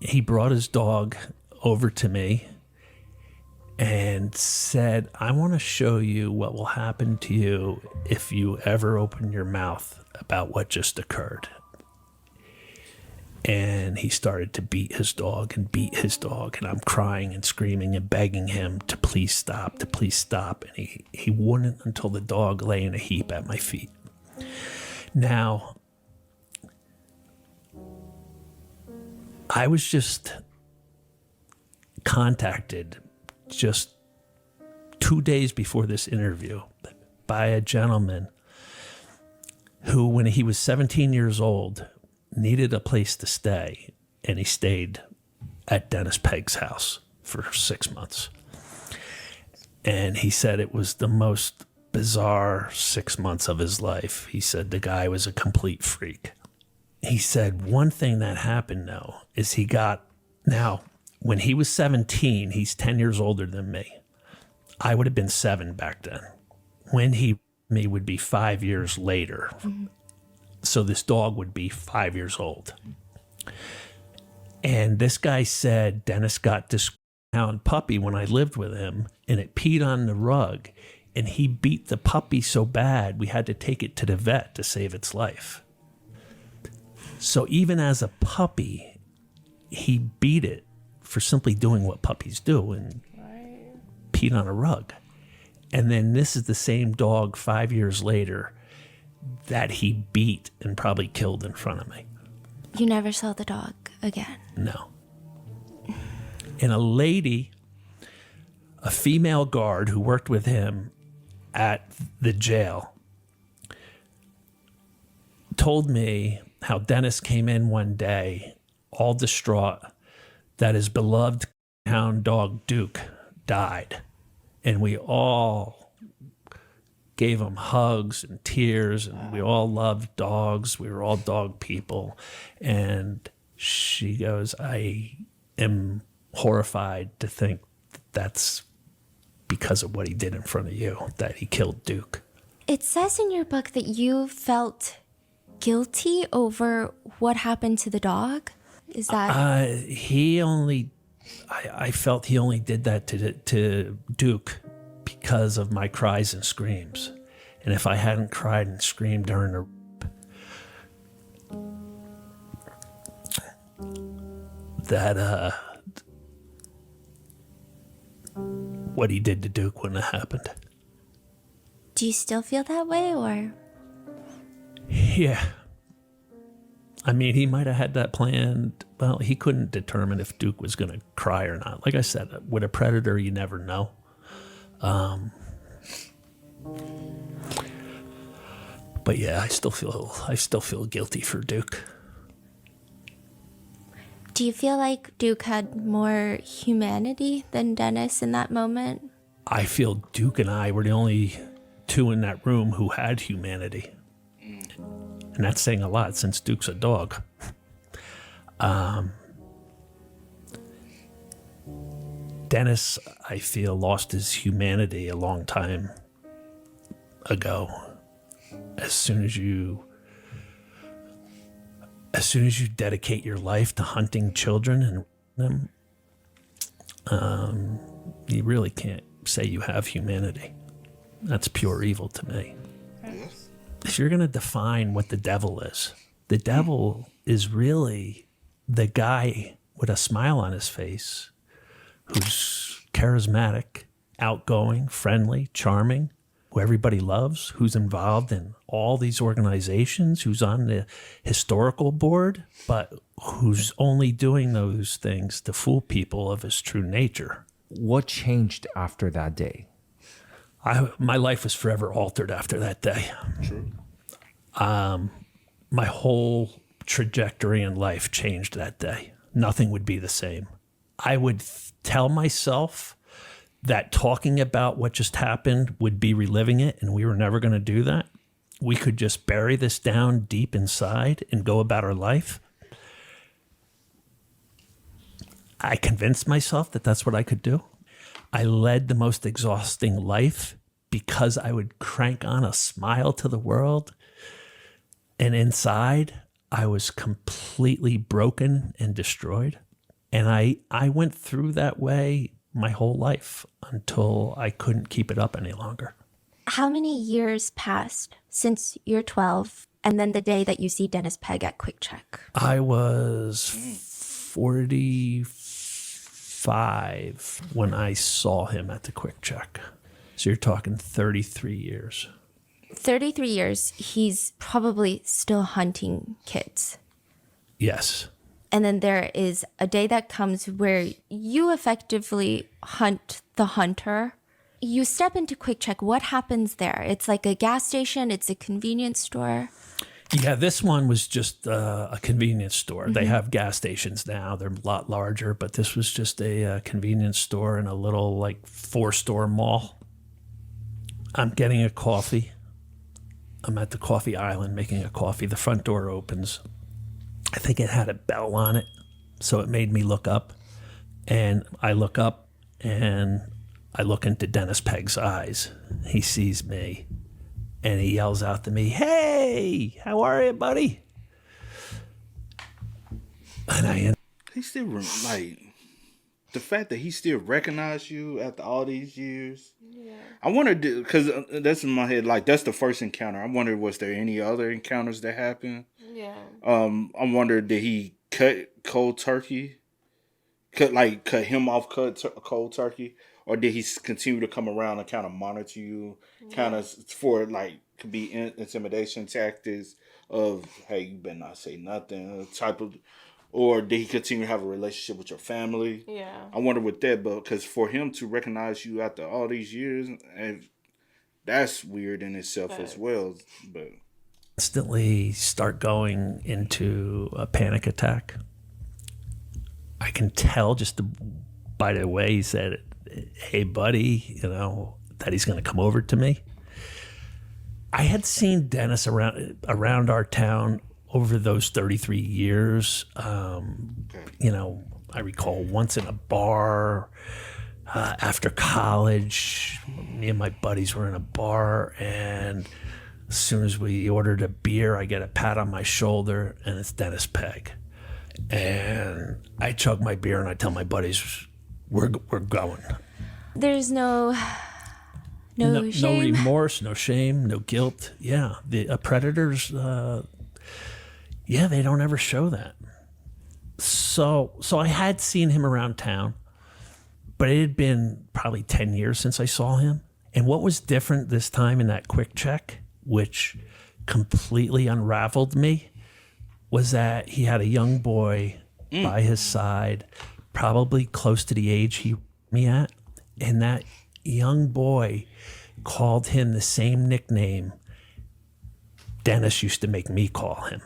he brought his dog over to me and said, I want to show you what will happen to you if you ever open your mouth about what just occurred. And he started to beat his dog, and I'm crying and screaming and begging him to please stop. And he wouldn't until the dog lay in a heap at my feet. Now, I was just contacted just 2 days before this interview by a gentleman who, when he was 17 years old, needed a place to stay, and he stayed at Dennis Pegg's house for 6 months. And he said it was the most bizarre 6 months of his life. He said the guy was a complete freak. He said one thing that happened, though, is now, when he was 17, he's 10 years older than me. I would have been 7 back then. When he me would be 5 years later. Mm-hmm. So this dog would be 5 years old. And this guy said Dennis got this hound puppy when I lived with him, and it peed on the rug, and he beat the puppy so bad we had to take it to the vet to save its life. So even as a puppy, he beat it for simply doing what puppies do and peed on a rug. And then this is the same dog 5 years later that he beat and probably killed in front of me. You never saw the dog again? No. And a lady, a female guard who worked with him at the jail, told me how Dennis came in one day all distraught that his beloved hound dog Duke died. And we all gave him hugs and tears, and we all loved dogs. We were all dog people. And she goes, I am horrified to think that's because of what he did in front of you, that he killed Duke. It says in your book that you felt guilty over what happened to the dog. Is that? I felt he only did that to Duke because of my cries and screams. And if I hadn't cried and screamed during the what he did to Duke wouldn't have happened. Do you still feel that way, or? Yeah. I mean, he might have had that planned. Well, he couldn't determine if Duke was going to cry or not. Like I said, with a predator, you never know. But yeah, I still feel guilty for Duke. Do you feel like Duke had more humanity than Dennis in that moment? I feel Duke and I were the only two in that room who had humanity. And that's saying a lot since Duke's a dog. Dennis, I feel, lost his humanity a long time ago. As soon as you dedicate your life to hunting children and them, you really can't say you have humanity. That's pure evil to me. If you're going to define what the devil is really the guy with a smile on his face who's charismatic, outgoing, friendly, charming, who everybody loves, who's involved in all these organizations, who's on the historical board, but who's only doing those things to fool people of his true nature. what changed after that day? My life was forever altered after that day. True. My whole trajectory in life changed that day. Nothing would be the same. I would tell myself that talking about what just happened would be reliving it, and we were never going to do that. We could just bury this down deep inside and go about our life. I convinced myself that that's what I could do. I led the most exhausting life because I would crank on a smile to the world. And inside, I was completely broken and destroyed. And I went through that way my whole life until I couldn't keep it up any longer. How many years passed since you're 12 and then the day that you see Dennis Pegg at Quick Check? I was 45 when I saw him at the Quick Check. So you're talking 33 years. 33 years, he's probably still hunting kids. Yes. And then there is a day that comes where you effectively hunt the hunter. You step into Quick Check. What happens there? It's like a gas station. It's a convenience store. Yeah, this one was just a convenience store. They have gas stations now. They're a lot larger, but this was just a convenience store in a little like 4-store mall. I'm getting a coffee. I'm at the coffee island making a coffee. The front door opens. I think it had a bell on it, so it made me look up. And I look up, and I look into Dennis Pegg's eyes. He sees me, and he yells out to me, "Hey, how are you, buddy?" And He still like the fact that he still recognized you after all these years. Yeah. I wonder, because that's in my head. Like that's the first encounter. I wonder, was there any other encounters that happened? Yeah. I wonder, did he cut cold turkey? Cut him off cold turkey, or did he continue to come around and kind of monitor you, kind of for like could be intimidation tactics of, hey, you better not say nothing type of. Or did he continue to have a relationship with your family? Yeah. I wonder with that, but because for him to recognize you after all these years, and that's weird in itself as well. But instantly start going into a panic attack. I can tell just by the way he said, "Hey, buddy," that he's going to come over to me. I had seen Dennis around our town over those 33 years. I recall once in a bar after college, me and my buddies were in a bar, and as soon as we ordered a beer, I get a pat on my shoulder, and it's Dennis Pegg. And I chug my beer, and I tell my buddies, we're going. There's no shame. No remorse, no shame, no guilt. Yeah, the predators, they don't ever show that. So I had seen him around town, but it had been probably 10 years since I saw him. And what was different this time in that Quick Check, which completely unraveled me, was that he had a young boy by his side, probably close to the age he me at, and that young boy called him the same nickname Dennis used to make me call him.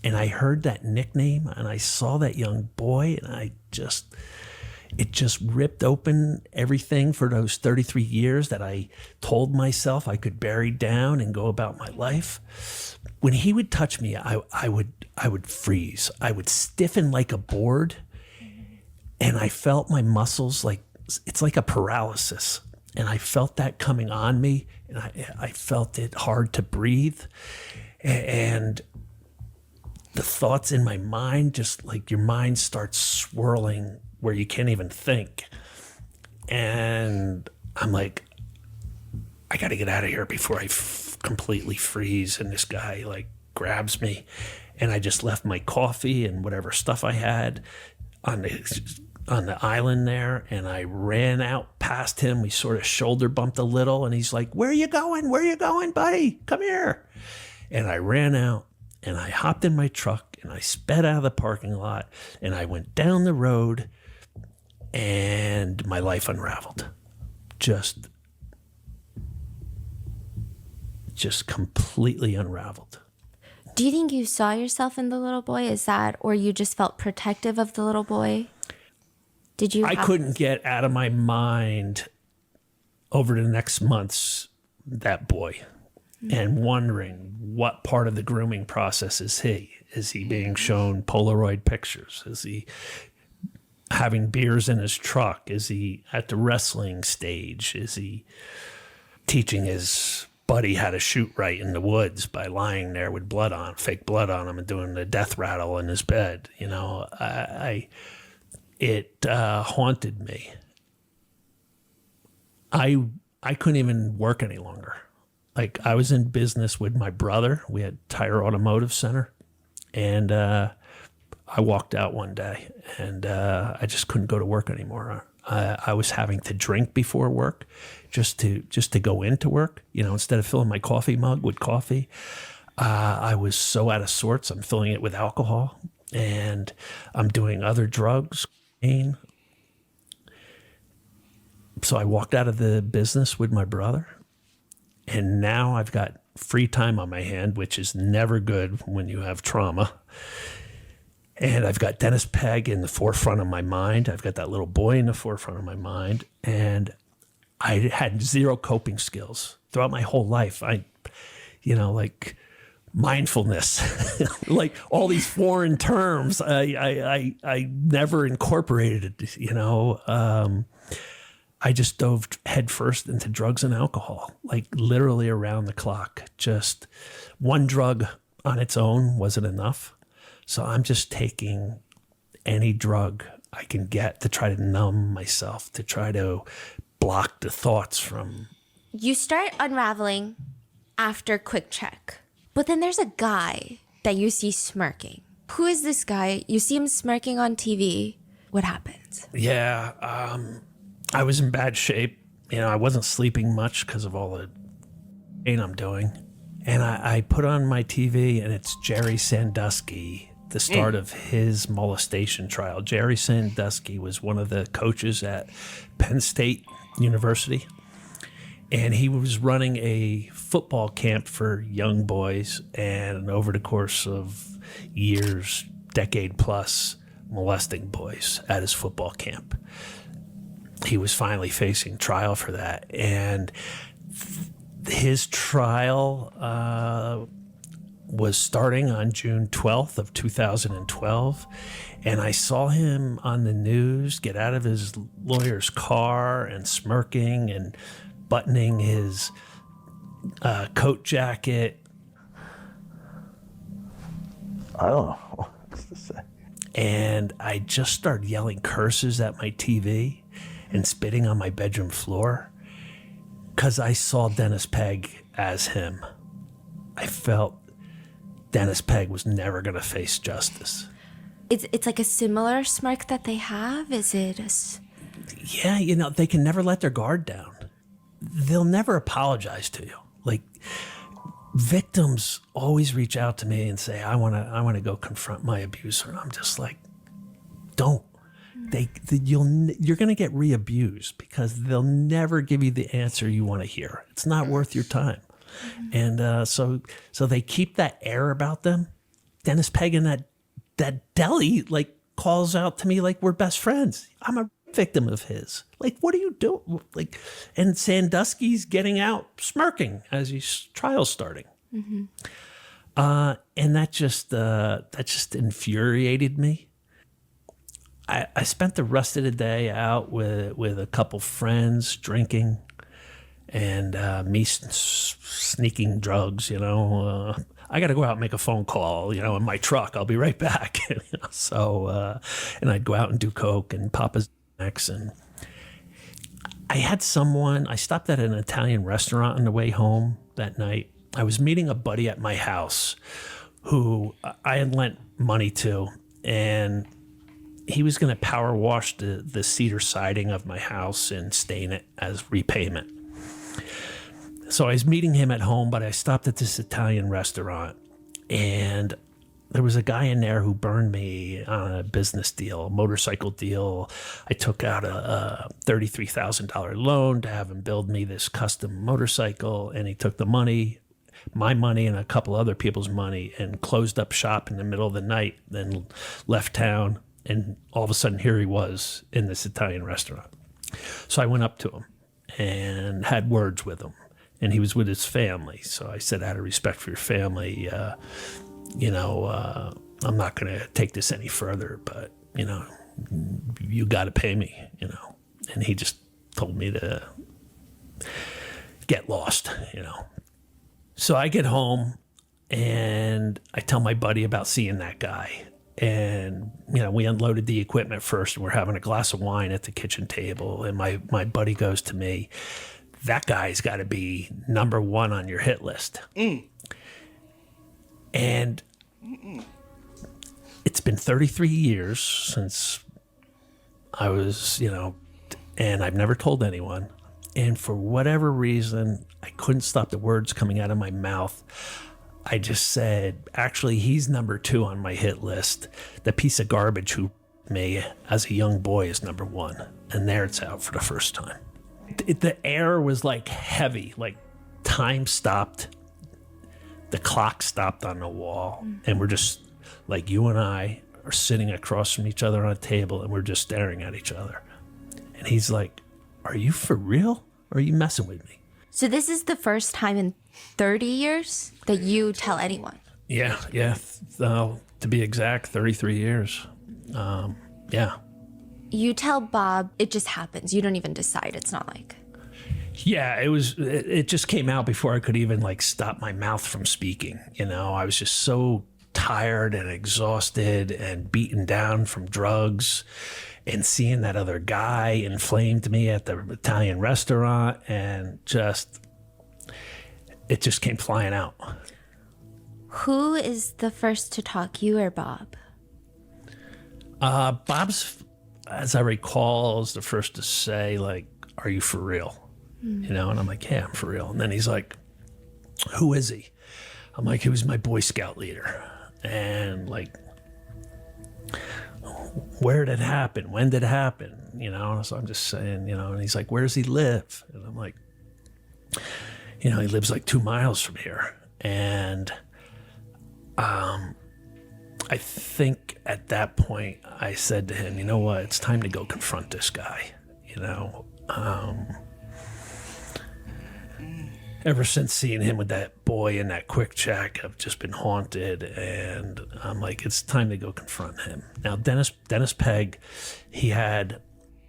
And I heard that nickname, and I saw that young boy, and it just ripped open everything for those 33 years that I told myself I could bury down and go about my life. When he would touch me, I would freeze. I would stiffen like a board, and I felt my muscles it's like a paralysis. And I felt that coming on me, and I felt it hard to breathe. And the thoughts in my mind, just like your mind starts swirling where you can't even think. And I'm like, I got to get out of here before I completely freeze. And this guy grabs me, and I just left my coffee and whatever stuff I had on the island there, and I ran out past him. We sort of shoulder bumped a little, and he's like, "Where are you going? Where are you going, buddy? Come here." And I ran out, and I hopped in my truck, and I sped out of the parking lot, and I went down the road, and my life unraveled. Just completely unraveled. Do you think you saw yourself in the little boy? Is that, or you just felt protective of the little boy? I couldn't get out of my mind over the next months that boy, and wondering what part of the grooming process is he? Is he being shown Polaroid pictures? Is he having beers in his truck? Is he at the wrestling stage? Is he teaching his buddy how to shoot right in the woods by lying there with fake blood on him and doing the death rattle in his bed? You know, it haunted me. I couldn't even work any longer. Like, I was in business with my brother. We had Tire Automotive Center, and I walked out one day, and I just couldn't go to work anymore. I was having to drink before work just to go into work. You know, instead of filling my coffee mug with coffee, I was so out of sorts. I'm filling it with alcohol, and I'm doing other drugs. So I walked out of the business with my brother, and now I've got free time on my hand, which is never good when you have trauma. And I've got Dennis Pegg in the forefront of my mind. I've got that little boy in the forefront of my mind. And I had zero coping skills throughout my whole life. Like mindfulness, like all these foreign terms, I never incorporated it, you know. I just dove headfirst into drugs and alcohol, like literally around the clock. Just one drug on its own wasn't enough. So I'm just taking any drug I can get to try to numb myself, to try to block the thoughts from. You start unraveling after Quick Check, but then there's a guy that you see smirking. Who is this guy? You see him smirking on TV. What happens? Yeah, I was in bad shape. You know, I wasn't sleeping much because of all the pain I'm doing. And I put on my TV, and it's Jerry Sandusky, the start of his molestation trial. Jerry Sandusky was one of the coaches at Penn State University, and he was running a football camp for young boys, and over the course of years, decade plus, molesting boys at his football camp. He was finally facing trial for that, and his trial was starting on June 12th of 2012, and I saw him on the news get out of his lawyer's car and smirking and buttoning his coat jacket. I don't know what else to say. And I just started yelling curses at my TV and spitting on my bedroom floor because I saw Dennis Pegg as him. I felt Dennis Pegg was never going to face justice. It's like a similar smirk that they have? Is it Yeah, you know, they can never let their guard down. They'll never apologize to you. Like, victims always reach out to me and say, I want to go confront my abuser. And I'm just like, don't. You're going to get re-abused because they'll never give you the answer you want to hear. It's not worth your time. And so they keep that air about them. Dennis Pegg in that deli like calls out to me like we're best friends. I'm a victim of his. Like, what are you doing? Like, and Sandusky's getting out smirking as his trial's starting. Mm-hmm. And that just infuriated me. I spent the rest of the day out with a couple friends drinking. And me sneaking drugs, you know. I got to go out and make a phone call, you know, in my truck. I'll be right back. So, and I'd go out and do coke and pop a Xanax. And I stopped at an Italian restaurant on the way home that night. I was meeting a buddy at my house who I had lent money to, and he was going to power wash the cedar siding of my house and stain it as repayment. So I was meeting him at home, but I stopped at this Italian restaurant, and there was a guy in there who burned me on a business deal, a motorcycle deal. I took out a $33,000 loan to have him build me this custom motorcycle, and he took the money, my money and a couple other people's money, and closed up shop in the middle of the night, then left town, and all of a sudden here he was in this Italian restaurant. So I went up to him and had words with him, and he was with his family. So I said, out of respect for your family, I'm not going to take this any further, but, you got to pay me, And he just told me to get lost, So I get home and I tell my buddy about seeing that guy. And, we unloaded the equipment first, and we're having a glass of wine at the kitchen table. And my buddy goes to me, that guy's got to be number one on your hit list. And it's been 33 years since I was, and I've never told anyone. And for whatever reason, I couldn't stop the words coming out of my mouth. I just said, actually, he's number 2 on my hit list. The piece of garbage who me as a young boy is number 1. And there it's out for the first time. The air was like heavy, like time stopped. The clock stopped on the wall. And we're just like, you and I are sitting across from each other on a table, and we're just staring at each other. And he's like, are you for real? Or are you messing with me? So this is the first time in 30 years that you tell anyone? Yeah. To be exact, 33 years. Yeah. You tell Bob, it just happens. You don't even decide. It's not like... Yeah, it just came out before I could even stop my mouth from speaking. I was just so tired and exhausted and beaten down from drugs, and seeing that other guy inflamed me at the Italian restaurant, and it just came flying out. Who is the first to talk, you or Bob? Bob's, as I recall, is the first to say, are you for real? And I'm like, yeah, I'm for real. And then he's like, who is he? I'm like, he was my Boy Scout leader. And where did it happen? When did it happen? So I'm just saying, and he's like, where does he live? And I'm like, he lives 2 miles from here. And I think at that point I said to him, you know what, it's time to go confront this guy. Ever since seeing him with that boy in that quick check, I've just been haunted, and I'm like, it's time to go confront him. Now, Dennis Pegg, he had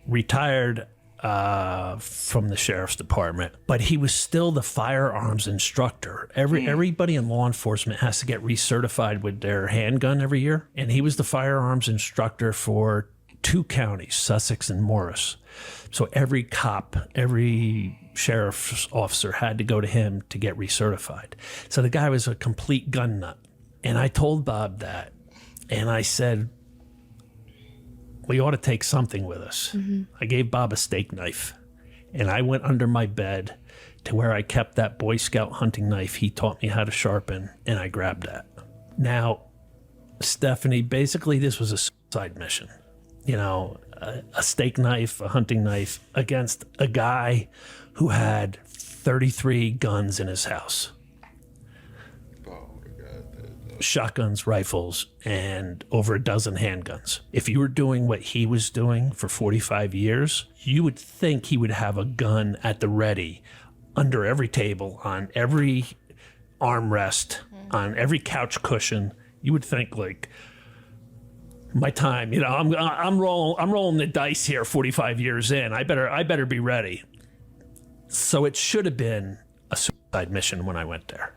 retired from the sheriff's department, but he was still the firearms instructor. Everybody in law enforcement has to get recertified with their handgun every year, and he was the firearms instructor for 2 counties, Sussex and Morris. So every cop, every sheriff's officer had to go to him to get recertified. So the guy was a complete gun nut. And I told Bob that, and I said, we ought to take something with us. I gave Bob a steak knife, and I went under my bed to where I kept that Boy Scout hunting knife he taught me how to sharpen, and I grabbed that. Now, Stephanie, basically this was a suicide mission. A steak knife, a hunting knife, against a guy who had 33 guns in his house. Shotguns, rifles, and over a dozen handguns. If you were doing what he was doing for 45 years, you would think he would have a gun at the ready under every table, on every armrest, on every couch cushion. You would think my time, I'm rolling the dice here 45 years in. I better be ready. So it should have been a suicide mission when I went there.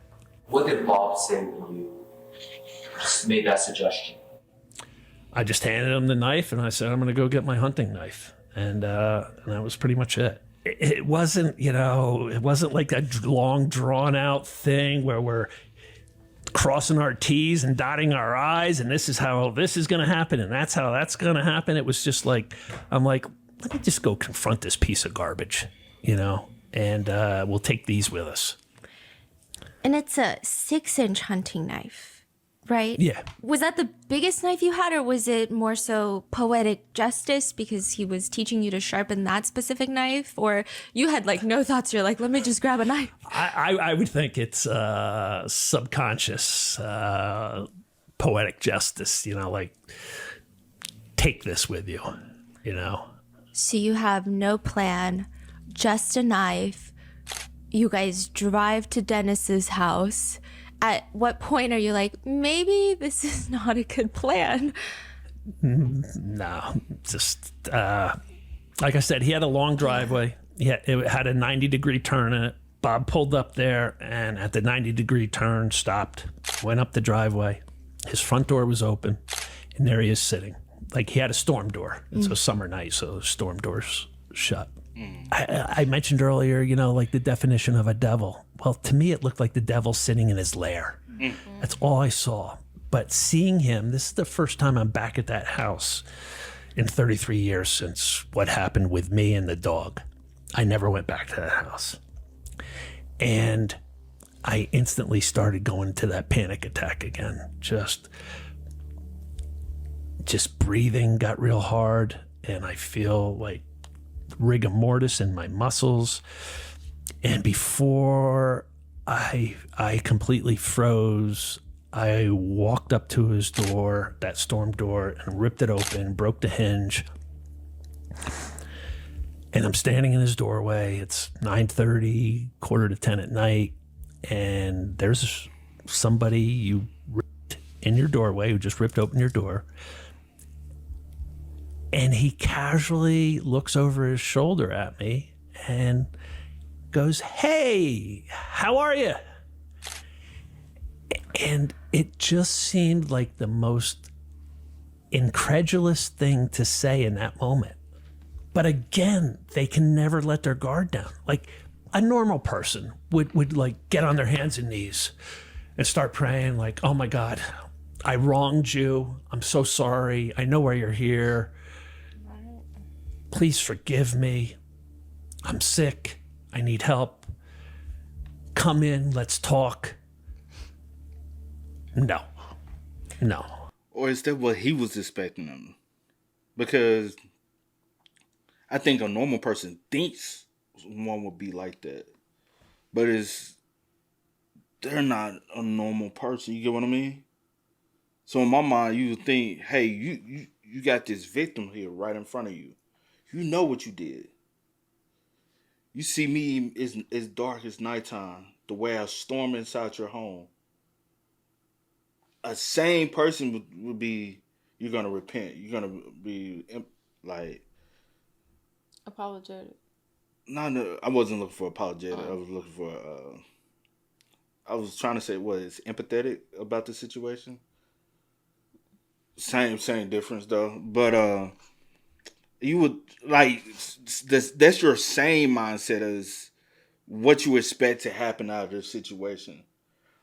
What did Bob say when you made that suggestion? I just handed him the knife, and I said, I'm going to go get my hunting knife. And that was pretty much it. It wasn't, it wasn't like a long, drawn-out thing where we're crossing our T's and dotting our I's, and this is how this is going to happen, and that's how that's going to happen. It was just I'm like, let me just go confront this piece of garbage, and we'll take these with us. And it's a 6-inch hunting knife. right? Yeah. Was that the biggest knife you had, or was it more so poetic justice because he was teaching you to sharpen that specific knife? Or you had like no thoughts, you're like, let me just grab a knife? I would think it's subconscious poetic justice, like take this with you, So you have no plan, just a knife. You guys drive to Dennis's house. At what point are you like, maybe this is not a good plan? No, just like I said, he had a long driveway. It had a 90-degree turn in it. Bob pulled up there, and at the 90-degree turn, stopped, went up the driveway. His front door was open, and there he is sitting. Like he had a storm door. It's a summer night, so the storm door's shut. I mentioned earlier, like the definition of a devil. Well, to me, it looked like the devil sitting in his lair. That's all I saw. But seeing him, this is the first time I'm back at that house in 33 years since what happened with me and the dog. I never went back to that house. And I instantly started going into that panic attack again. Just breathing got real hard, and I feel like rigor mortis in my muscles. And before I completely froze, I walked up to his door, that storm door, and ripped it open, broke the hinge. And I'm standing in his doorway. It's 9:30, 9:45 at night, and there's somebody you ripped in your doorway who just ripped open your door. And he casually looks over his shoulder at me and goes, "Hey, how are you?" And it just seemed like the most incredulous thing to say in that moment. But again, they can never let their guard down. Like a normal person would like get on their hands and knees and start praying like, "Oh my God, I wronged you. I'm so sorry. I know why you're here. Please forgive me. I'm sick. I need help. Come in. Let's talk." No. Or is that what he was expecting him? Because I think a normal person thinks one would be like that. But they're not a normal person. You get what I mean? So in my mind, you would think, hey, you got this victim here right in front of you. You know what you did. You see me, it's dark, it's nighttime. The way I storm inside your home. A sane person would be, you're going to repent. You're going to be like... Apologetic. No, I wasn't looking for apologetic. I was looking for... I was trying to say, is empathetic about the situation? Same difference, though. But... you would like that's your same mindset as what you expect to happen out of this situation,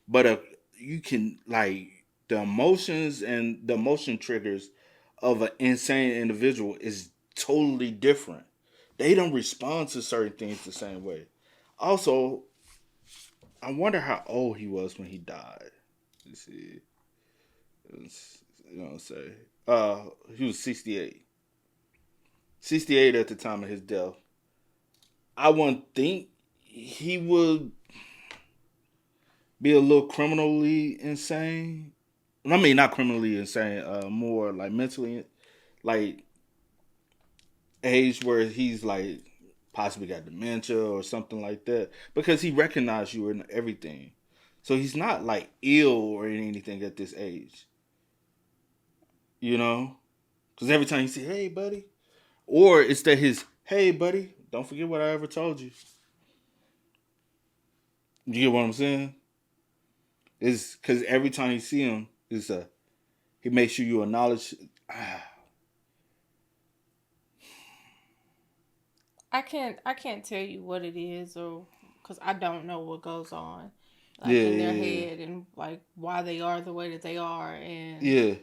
but you can like the emotions and the emotion triggers of an insane individual is totally different. They don't respond to certain things the same way. Also, I wonder how old he was when he died. Let's see, what I'm saying. He was 68. 68 at the time of his death. I wouldn't think he would be a little criminally insane. I mean, not criminally insane, more like mentally, like age where he's like possibly got dementia or something like that. Because he recognized you in everything. So he's not like ill or anything at this age. Because every time you say, "Hey, buddy," or it's that his, "Hey, buddy, don't forget what I ever told you." You get what I'm saying? It's because every time you see him, he makes sure you acknowledge. I can't tell you what it is, or because I don't know what goes on in their head and like why they are the way that they are, and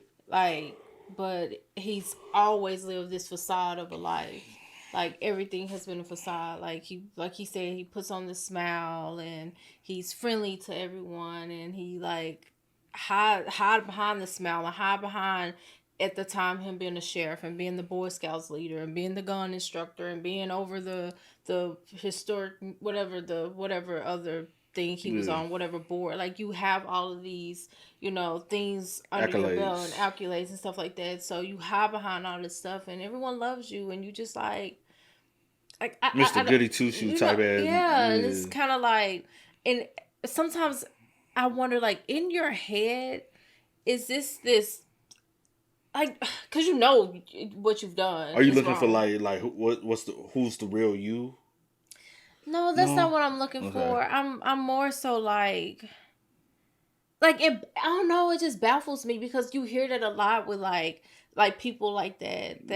but he's always lived this facade of a life. Like everything has been a facade. Like he said, he puts on this smile and he's friendly to everyone, and he like hide behind the smile and hide behind, at the time, him being a sheriff and being the Boy Scouts leader and being the gun instructor and being over the historic whatever other thing he was on, whatever board. Like, you have all of these, things under your belt and accolades and stuff like that. So you hide behind all this stuff, and everyone loves you, and you just like Mr. Goody Two Shoes type ass. Yeah, and it's kind of like, and sometimes I wonder, like, in your head, is this like, because you know what you've done. Are you looking for like who's the real you? No, that's not what I'm looking for. I'm more so like it. I don't know. It just baffles me because you hear that a lot with like people like that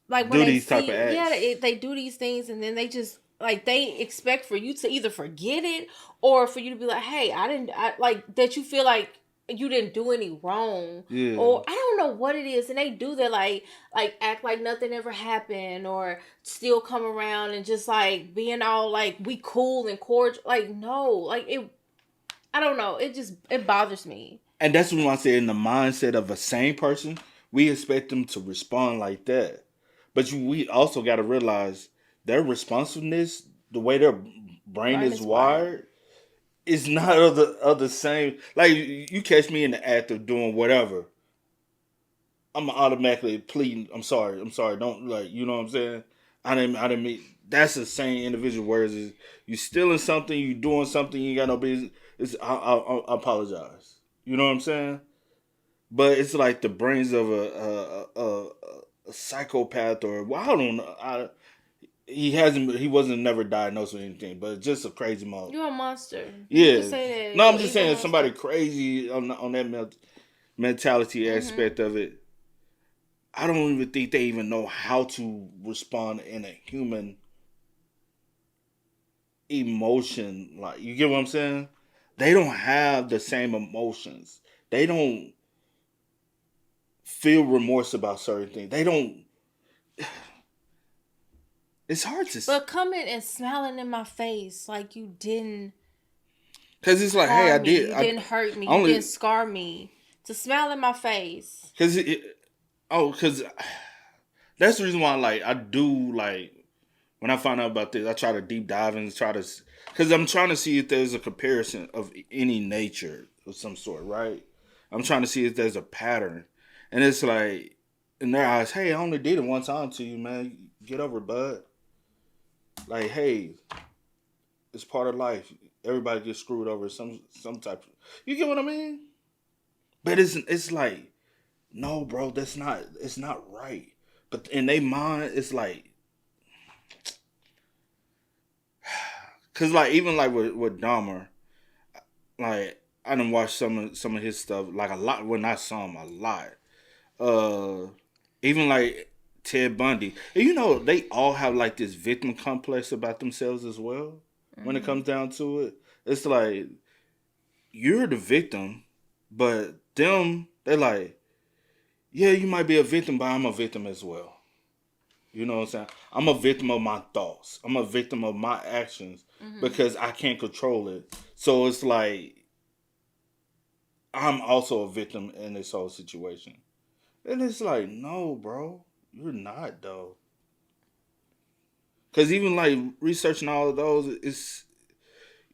like when do they these type of acts. Yeah, they do these things, and then they just like they expect for you to either forget it or for you to be like, hey, I like that you feel like you didn't do any wrong, or I don't know what it is, and they do that like act like nothing ever happened, or still come around and just like being all like we cool and cordial. Like, no, like it. I don't know. It bothers me. And that's when I say, in the mindset of a sane person, we expect them to respond like that. But we also got to realize their responsiveness, the way their brain is wired, is not of the same. Like, you catch me in the act of doing whatever, I'm automatically pleading, I'm sorry, don't, like, you know what I'm saying? I didn't mean, that's the same individual. Whereas you stealing something, you doing something, you ain't got no business. I apologize. You know what I'm saying? But it's like the brains of a psychopath, or, well, I don't know. He wasn't never diagnosed with anything, but just a crazy mother. You're a monster. Yeah. Say that. No, I'm just saying, somebody crazy on that mentality aspect of it. I don't even think they even know how to respond in a human emotion. Like, you get what I'm saying? They don't have the same emotions. They don't feel remorse about certain things. They don't. It's hard to. But coming and smiling in my face like you didn't. Because it's like, hey, I did. You didn't hurt me. You didn't scar me. To smile in my face. Because that's the reason why, like, I do, like, when I find out about this, I try to deep dive and because I'm trying to see if there's a comparison of any nature of some sort, right? I'm trying to see if there's a pattern. And it's like, in their eyes, hey, I only did it one time to you, man. Get over it, bud. Like, hey, it's part of life. Everybody gets screwed over some type of, you get what I mean? But it's like, no, bro, it's not right. But in their mind, it's like, cause like, even like with Dahmer, like, I done watched some of his stuff, like, a lot when I saw him, a lot. Even like Ted Bundy, and they all have like this victim complex about themselves as well. When it comes down to it, it's like, you're the victim, but them, they're like, yeah, you might be a victim, but I'm a victim as well. You know what I'm saying? I'm a victim of my thoughts. I'm a victim of my actions because I can't control it. So it's like, I'm also a victim in this whole situation. And it's like, no, bro, you're not, though. Because even like researching all of those, it's,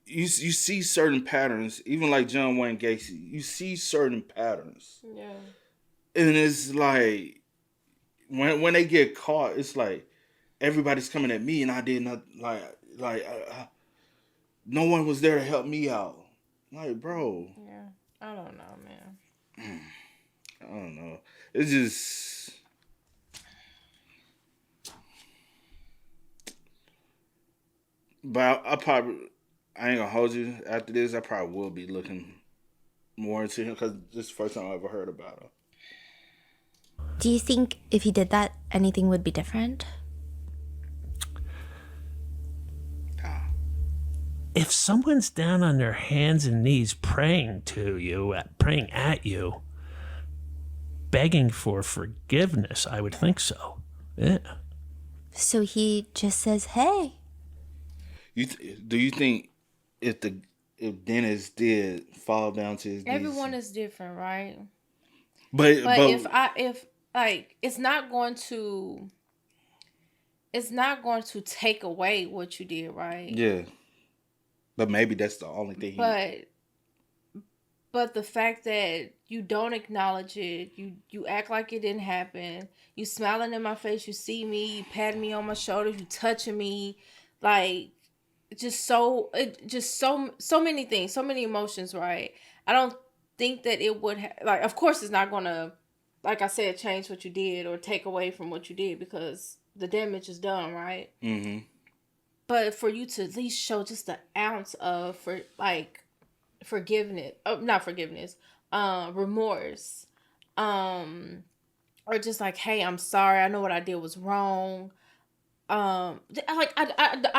you see certain patterns. Even like John Wayne Gacy, you see certain patterns. Yeah. And it's like, when they get caught, it's like, everybody's coming at me, and I did not, no one was there to help me out. Like, bro. Yeah, I don't know, man. I don't know. It's just, but I ain't gonna hold you. After this, I probably will be looking more into him, because this is the first time I ever heard about him. Do you think if he did that, anything would be different? If someone's down on their hands and knees praying at you, begging for forgiveness, I would think so. Yeah. So he just says, hey. Do you think if if Dennis did fall down to his knees. Everyone is different, right? But if like it's not going to take away what you did, right? Yeah. But maybe that's the only thing. But the fact that you don't acknowledge it, you act like it didn't happen. You smiling in my face, you see me, you patting me on my shoulder, you touching me, like so many things, so many emotions, right? I don't think that it would like. Of course, it's not gonna, like I said, change what you did or take away from what you did because the damage is done, right? Mm-hmm. But for you to at least show just an ounce of forgiveness, remorse, or just like, hey, I'm sorry, I know what I did was wrong. I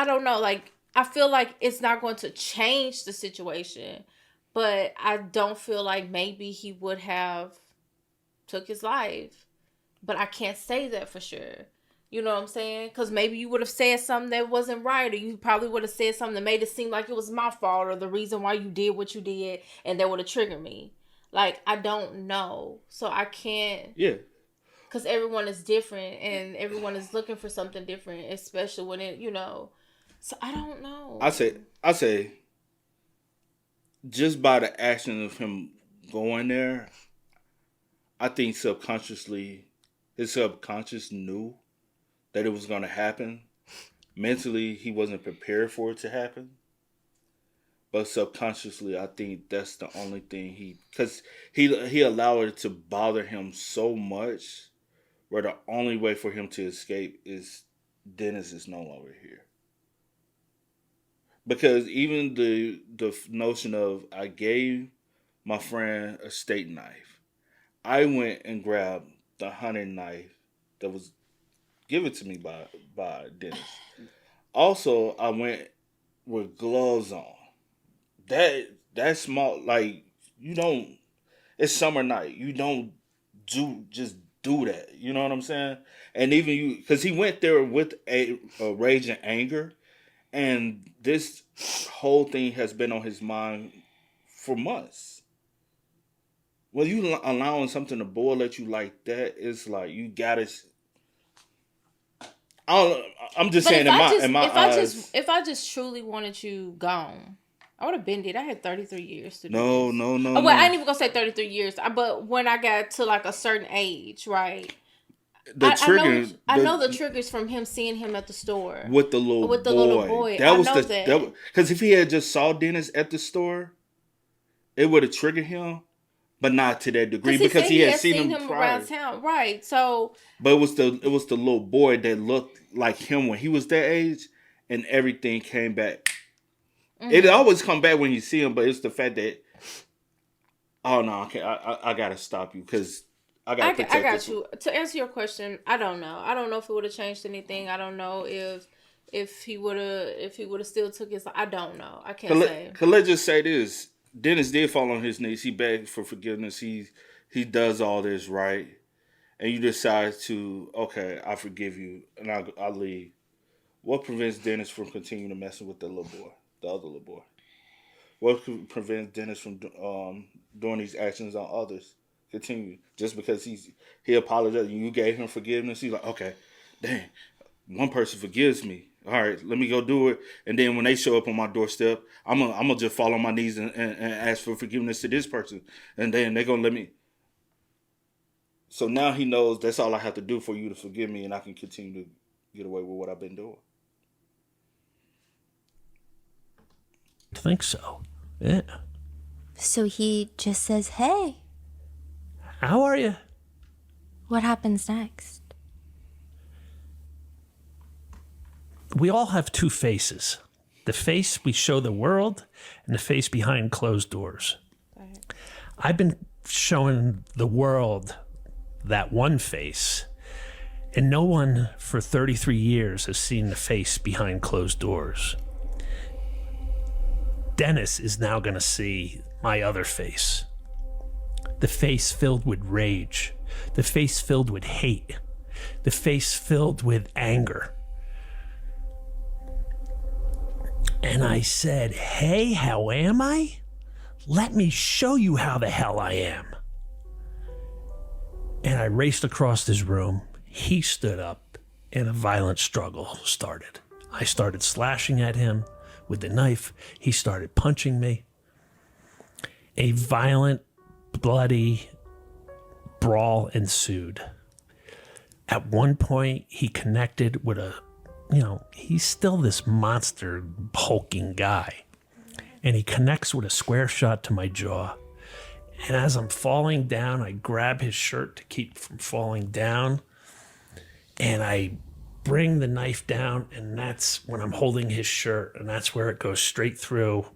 don't know, like, I feel like it's not going to change the situation, but I don't feel like maybe he would have took his life, but I can't say that for sure. You know what I'm saying? Because maybe you would have said something that wasn't right, or you probably would have said something that made it seem like it was my fault or the reason why you did what you did, and that would have triggered me. Like, I don't know. So I can't. Yeah. Because everyone is different, and everyone is looking for something different, especially when it, So I don't know. I say, just by the action of him going there, I think subconsciously, his subconscious knew that it was going to happen. Mentally, he wasn't prepared for it to happen. But subconsciously, I think that's the only thing because he allowed it to bother him so much, where the only way for him to escape is Dennis is no longer here. Because even the notion of, I gave my friend a steak knife, I went and grabbed the hunting knife that was given to me by Dennis. Also, I went with gloves on. That small, like, you don't. It's summer night. You don't just do that. You know what I'm saying? And even because he went there with a rage and anger, and this whole thing has been on his mind for months. When you allowing something to boil at you like that, it's like you gotta. I'm just saying, if I just truly wanted you gone, I would have been dead. I had 33 years to do this. No. Oh, well, I ain't even gonna say 33 years. But when I got to like a certain age, right? I know the triggers from him seeing him at the store with the little boy. That was because if he had just saw Dennis at the store, it would have triggered him. But not to that degree, because he had seen him around town, right? So, but it was the little boy that looked like him when he was that age, and everything came back. Mm-hmm. It always come back when you see him, but it's the fact that, oh no, okay, I gotta stop you because I got you. To answer your question, I don't know. I don't know if it would have changed anything. I don't know if he would have still took his. I don't know. I can't say. Let's just say this. Dennis did fall on his knees. He begged for forgiveness. He does all this, right? And you decide to, okay, I forgive you, and I'll leave. What prevents Dennis from continuing to messing with the other little boy? What prevents Dennis from doing these actions on others? Continue. Just because he apologized and you gave him forgiveness, he's like, okay, dang, one person forgives me. All right, let me go do it. And then when they show up on my doorstep, I'm gonna just fall on my knees and ask for forgiveness to this person. And then they're going to let me. So now he knows that's all I have to do for you to forgive me, and I can continue to get away with what I've been doing. I think so. Yeah. So he just says, hey. How are you? What happens next? We all have two faces. The face we show the world and the face behind closed doors. I've been showing the world that one face, and no one for 33 years has seen the face behind closed doors. Dennis is now going to see my other face. The face filled with rage. The face filled with hate. The face filled with anger. And I said, "Hey, how am I? Let me show you how the hell I am." And I raced across his room. He stood up, and a violent struggle started. I started slashing at him with the knife. He started punching me. A violent, bloody brawl ensued. At one point, he connected with he's still this monster hulking guy. And he connects with a square shot to my jaw. And as I'm falling down, I grab his shirt to keep from falling down. And I bring the knife down, and that's when I'm holding his shirt, and that's where it goes straight through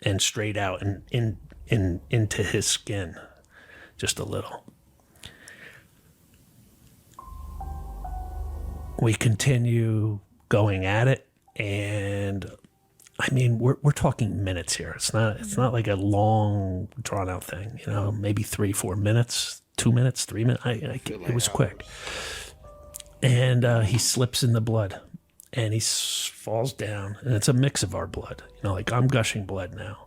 and straight out and into his skin, just a little. We continue going at it, and I mean, we're talking minutes here. It's not like a long, drawn out thing. Maybe 3-4 minutes, 2 minutes, 3 minutes. It was quick. And he slips in the blood, and he falls down, and it's a mix of our blood. Like I'm gushing blood now.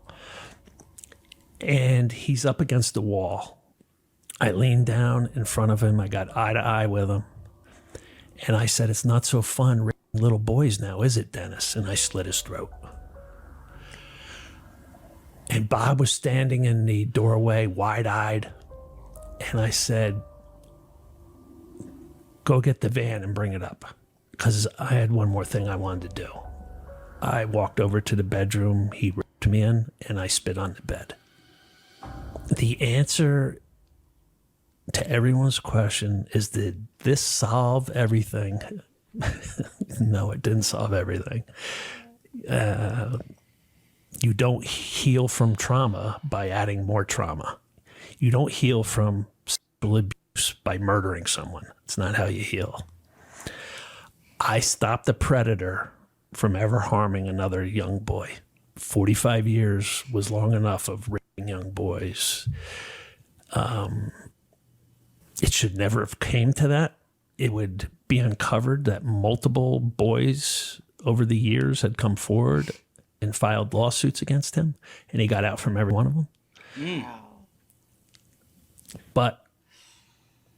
And he's up against the wall. I lean down in front of him. I got eye to eye with him. And I said, "It's not so fun raping little boys now, is it, Dennis?" And I slit his throat. And Bob was standing in the doorway, wide-eyed. And I said, "Go get the van and bring it up," because I had one more thing I wanted to do. I walked over to the bedroom. He ripped me in, and I spit on the bed. The answer to everyone's question is, did this solve everything? No, it didn't solve everything. You don't heal from trauma by adding more trauma. You don't heal from sexual abuse by murdering someone. It's not how you heal. I stopped the predator from ever harming another young boy. 45 years was long enough of raping young boys. It should never have came to that. It would be uncovered that multiple boys over the years had come forward and filed lawsuits against him, and he got out from every one of them. Wow. But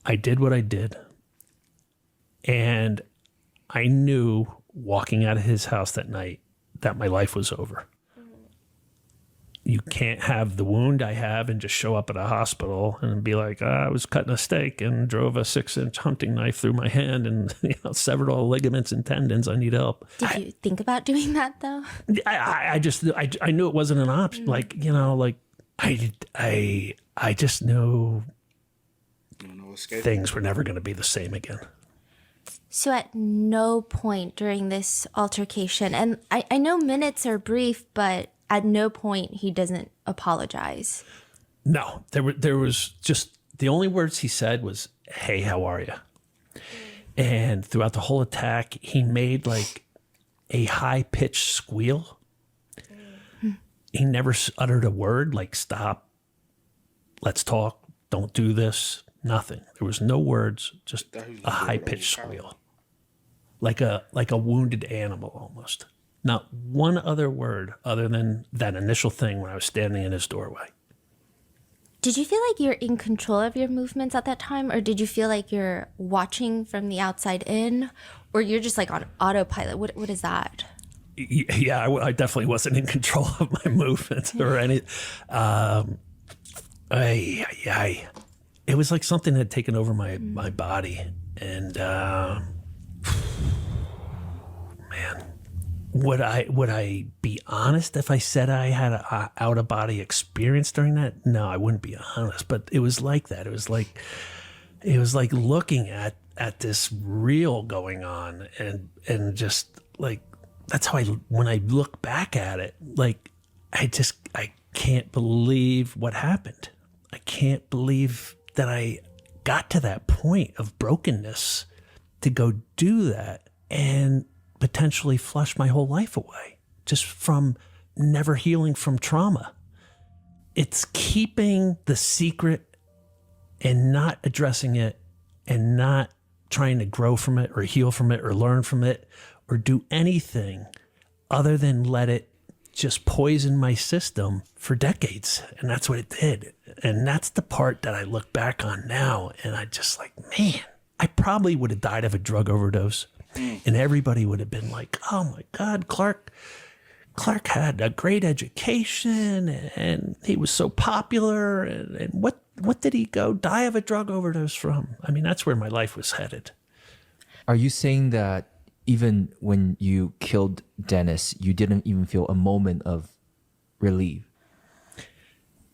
I did what I did, and I knew walking out of his house that night that my life was over. You can't have the wound I have and just show up at a hospital and be like, "I was cutting a steak and drove a 6-inch hunting knife through my hand and severed all the ligaments and tendons. I need help." Did you think about doing that though? I knew it wasn't an option. I just knew things were never going to be the same again. So at no point during this altercation, and I know minutes are brief, but at no point he doesn't apologize. No, there was just, the only words he said was, "Hey, how are you?" And throughout the whole attack, he made like a high-pitched squeal. He never uttered a word like "stop," "let's talk," "don't do this," nothing. There was no words, just a high-pitched squeal. Like a wounded animal almost. Not one other word other than that initial thing when I was standing in his doorway. Did you feel like you're in control of your movements at that time, or did you feel like you're watching from the outside in, or you're just like on autopilot? What is that? Yeah, I definitely wasn't in control of my movements or any. It was like something had taken over my body, and man. Would I be honest if I said I had an out-of-body experience during that? No, I wouldn't be honest. But it was like that. It was like looking at this reel going on, and just like, that's how when I look back at it, like I can't believe what happened. I can't believe that I got to that point of brokenness to go do that and potentially flush my whole life away just from never healing from trauma. It's keeping the secret and not addressing it and not trying to grow from it or heal from it or learn from it or do anything other than let it just poison my system for decades. And that's what it did. And that's the part that I look back on now. And I just like, man, I probably would have died of a drug overdose. And everybody would have been like, oh my God, Clark had a great education and he was so popular. And what did he go die of a drug overdose from? I mean, that's where my life was headed. Are you saying that even when you killed Dennis, you didn't even feel a moment of relief?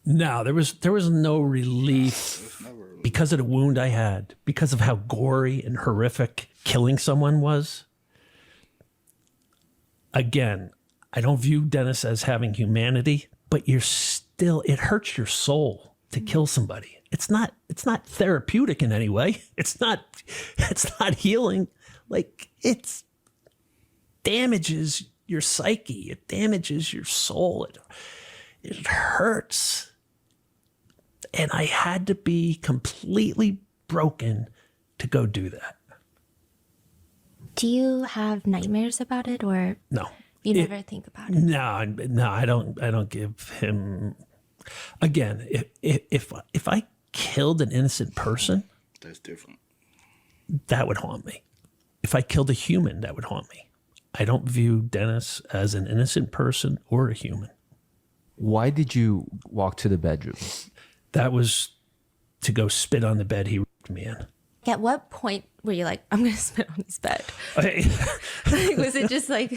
No, there was no relief because of the wound I had, because of how gory and horrific killing someone was. Again, I don't view Dennis as having humanity, but it hurts your soul to kill somebody. It's not therapeutic in any way. It's not healing. Like, it damages your psyche. It damages your soul. It hurts. And I had to be completely broken to go do that. Do you have nightmares about it, or No. you never think about it? No, I don't give him. Again, if I killed an innocent person, That's different. that would haunt me. If I killed a human, that would haunt me. I don't view Dennis as an innocent person or a human. Why did you walk to the bedroom? That was to go spit on the bed he raped me in. At what point were you like, I'm going to spit on this bed? Hey, Like, was it just like...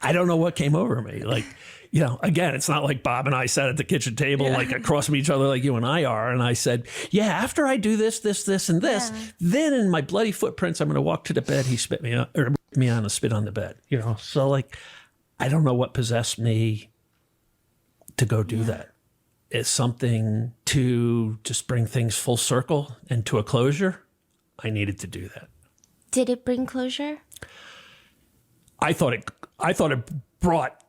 I don't know what came over me. Like, you know, again, it's not like Bob and I sat at the kitchen table, like across from each other like you and I are. And I said, yeah, after I do this, and this, then in my bloody footprints, I'm going to walk to the bed. He spit me on, or me on and spit on the bed, you know? So like, I don't know what possessed me to go do that. It's something to just bring things full circle and to a closure. I needed to do that. Did it bring closure? I thought it brought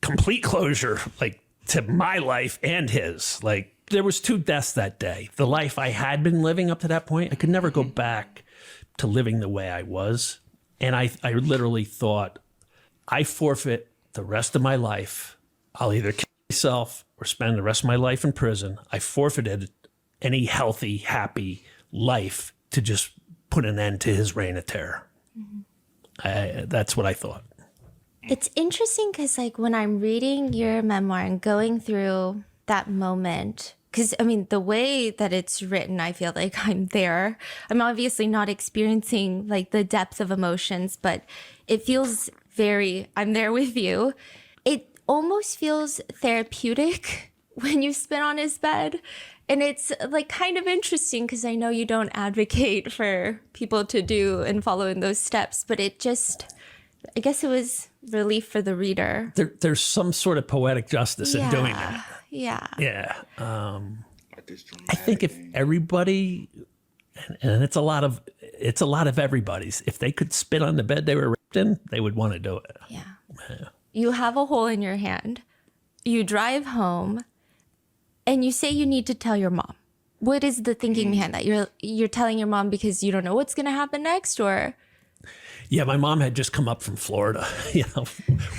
complete closure, like, to my life and his. Like, there was 2 deaths that day. The life I had been living up to that point, I could never go back to living the way I was. And I literally thought, I forfeit the rest of my life. I'll either kill myself or spend the rest of my life in prison. I forfeited any healthy, happy life to just put an end to his reign of terror. That's what I thought. It's interesting because, like, when I'm reading your memoir and going through that moment, because, I mean, the way that it's written, I feel like I'm there. I'm obviously not experiencing, like, the depth of emotions, but it feels I'm there with you. It almost feels therapeutic when you spit on his bed. And it's, like, kind of interesting because I know you don't advocate for people to do and follow in those steps, but it just... I guess it was relief for the reader. There's some sort of poetic justice in doing that. Yeah. Yeah. Like this I think if everybody, and it's a lot of everybody's, if they could spit on the bed they were raped in, they would want to do it. Yeah. You have a hole in your hand. You drive home, and you say you need to tell your mom. What is the thinking behind that? You're telling your mom because you don't know what's going to happen next, or? Yeah, my mom had just come up from Florida. You know,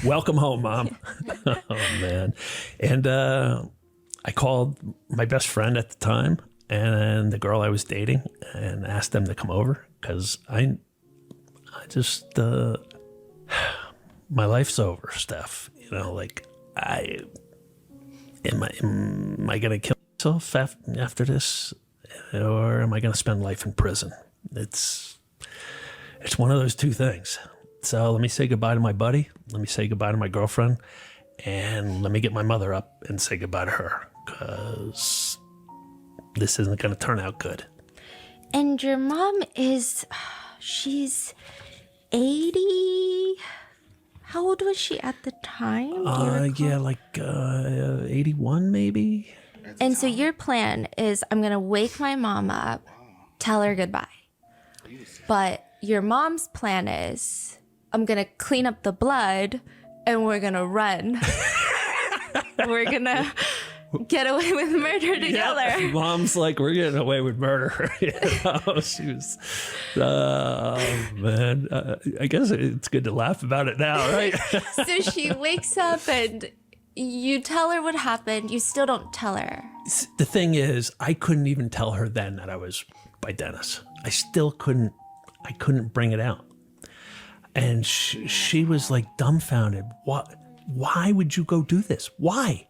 welcome home, Mom. Oh, man. And I called my best friend at the time and the girl I was dating and asked them to come over because I just, my life's over, Steph. You know, like, am I going to kill myself after this? Or am I going to spend life in prison? It's one of those 2 things. So let me say goodbye to my buddy. Let me say goodbye to my girlfriend. And let me get my mother up and say goodbye to her. Because this isn't going to turn out good. And your mom she's 80. How old was she at the time? Yeah, like 81 maybe. And so your plan is, I'm going to wake my mom up, tell her goodbye. But your mom's plan is, I'm going to clean up the blood and we're going to run. We're going to get away with murder together. Yeah, Mom's like, we're getting away with murder. She was, man. I guess it's good to laugh about it now, right? So she wakes up and you tell her what happened. You still don't tell her. The thing is, I couldn't even tell her then that I was by Dennis. I still couldn't. I couldn't bring it out. And she was like dumbfounded. What? Why would you go do this? Why?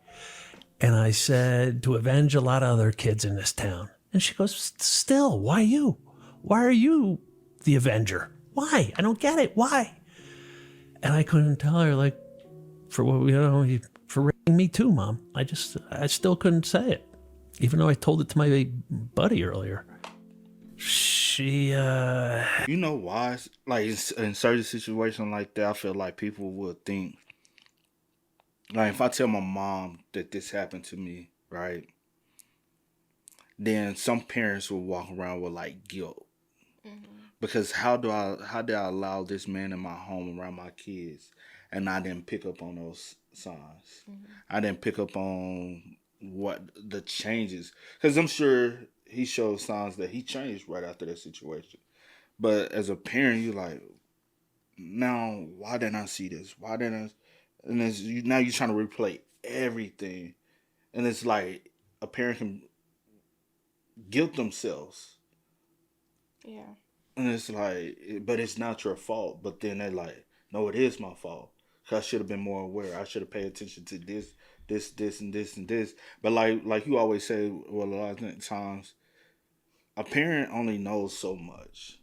And I said, to avenge a lot of other kids in this town. And she goes, still, why you? Why are you the avenger? Why? I don't get it. Why? And I couldn't tell her, like, for raping me too, Mom. I still couldn't say it, even though I told it to my buddy earlier. She, You know why? Like, in certain situations like that, I feel like people would think, like, if I tell my mom that this happened to me, right, then some parents will walk around with, like, guilt. Because how did I allow this man in my home around my kids, and I didn't pick up on those signs? I didn't pick up on what the changes, because I'm sure he showed signs that he changed right after that situation. But as a parent, you're like, now, why didn't I see this? Why didn't I? And now you're trying to replay everything. And it's like a parent can guilt themselves. Yeah. And it's like, but it's not your fault. But then they're like, no, it is my fault. Because I should have been more aware. I should have paid attention to this, and this, and this. But like you always say, well, a lot of times, a parent only knows so much.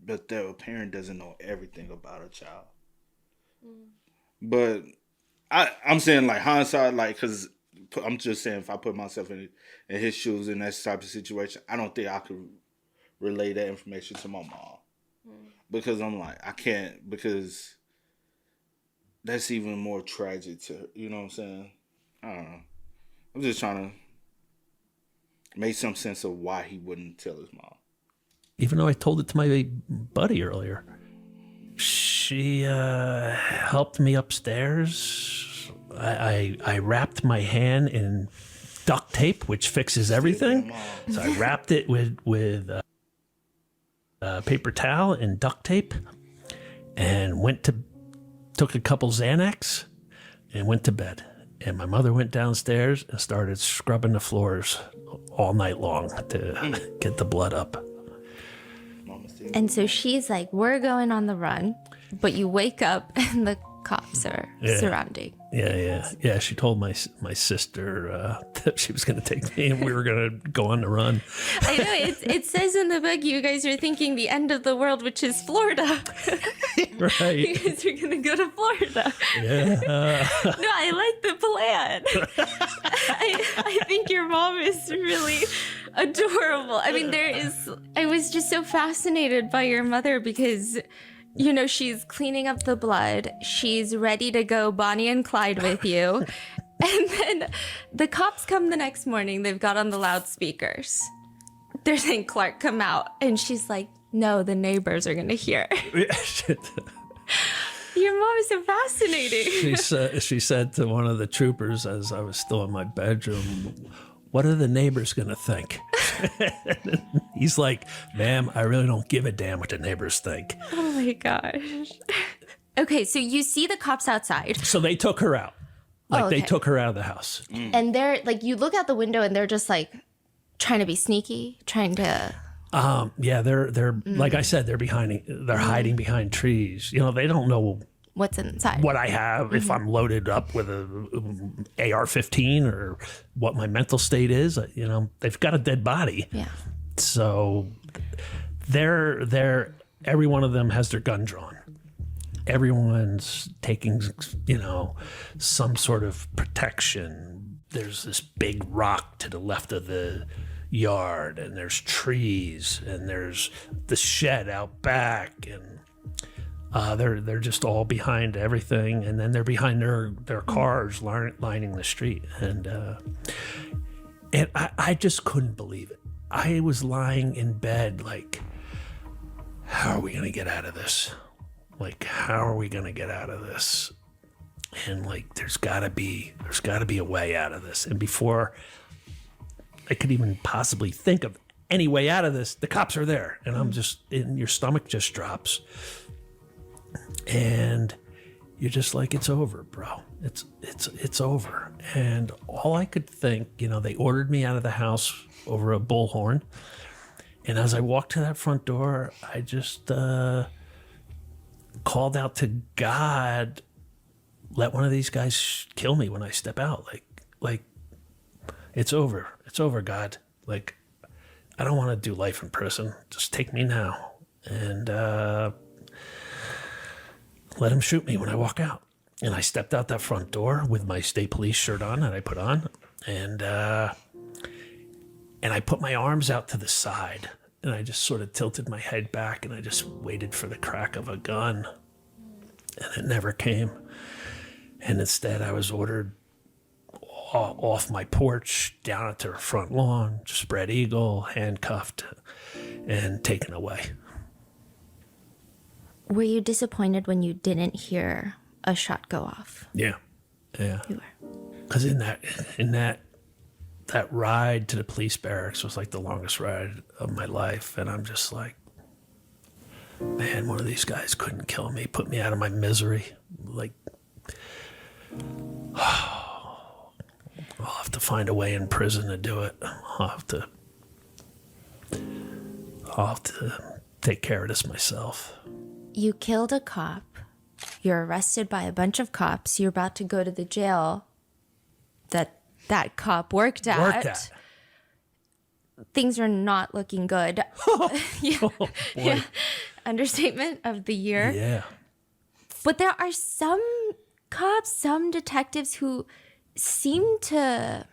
But a parent doesn't know everything about a child. But I'm saying, like, hindsight, like, because I'm just saying, if I put myself in his shoes in that type of situation, I don't think I could relay that information to my mom. Because I'm like, I can't, because that's even more tragic to her. You know what I'm saying? I don't know. I'm just trying to make some sense of why he wouldn't tell his mom. Even though I told it to my buddy earlier. She helped me upstairs. I wrapped my hand in duct tape, which fixes everything. So I wrapped it with paper towel and duct tape, and took a couple Xanax and went to bed. And my mother went downstairs and started scrubbing the floors all night long to get the blood up. And so she's like, we're going on the run, but you wake up and the cops are surrounding. Yeah. She told my sister that she was going to take me and we were going to go on the run. I know, it says in the book you guys are thinking the end of the world, which is Florida. Right. You guys are going to go to Florida. Yeah. No, I like the plan. I think your mom is really adorable. I mean, I was just so fascinated by your mother because, you know, she's cleaning up the blood. She's ready to go Bonnie and Clyde with you. And then the cops come the next morning. They've got on the loudspeakers. They're saying, Clark, come out. And she's like, no, the neighbors are going to hear. Your mom is so fascinating. She said to one of the troopers as I was still in my bedroom, what are the neighbors going to think? He's like, ma'am, I really don't give a damn what the neighbors think. Oh my gosh. Okay, so you see the cops outside. So they took her out. They took her out of the house. And they're like, you look out the window and they're just like trying to be sneaky, trying to... they're like I said, they're hiding behind trees. You know, they don't know what's inside, what I have, if I'm loaded up with a AR-15 or what my mental state is. You know, they've got a dead body. Yeah. So every one of them has their gun drawn. Everyone's taking, you know, some sort of protection. There's this big rock to the left of the yard, and there's trees, and there's the shed out back, and they're just all behind everything, and then they're behind their cars lining the street, and I just couldn't believe it. I was lying in bed like, how are we gonna get out of this? Like, how are we gonna get out of this? And like, there's gotta be a way out of this. And before I could even possibly think of any way out of this, the cops are there. And I'm just, and your stomach just drops. And you're just like, it's over, bro. It's over. And all I could think, they ordered me out of the house over a bullhorn. And as I walked to that front door, I just called out to God, let one of these guys kill me when I step out. Like, it's over. It's over, God. Like, I don't want to do life in prison. Just take me now. And let him shoot me when I walk out. And I stepped out that front door with my state police shirt on that I put on. And I put my arms out to the side. And I just sort of tilted my head back and I just waited for the crack of a gun. And it never came. And instead, I was ordered off my porch, down at the front lawn, spread eagle, handcuffed, and taken away. Were you disappointed when you didn't hear a shot go off? Yeah. You were. Because in that ride to the police barracks was like the longest ride of my life, and I'm just like, man, one of these guys couldn't kill me, put me out of my misery. Like, I'll have to find a way in prison to do it. I'll have to take care of this myself. You killed a cop. You're arrested by a bunch of cops. You're about to go to the jail that cop worked at. Things are not looking good. Yeah. Oh, boy. Yeah. Understatement of the year. Yeah. But there are some cops, some detectives who seem to...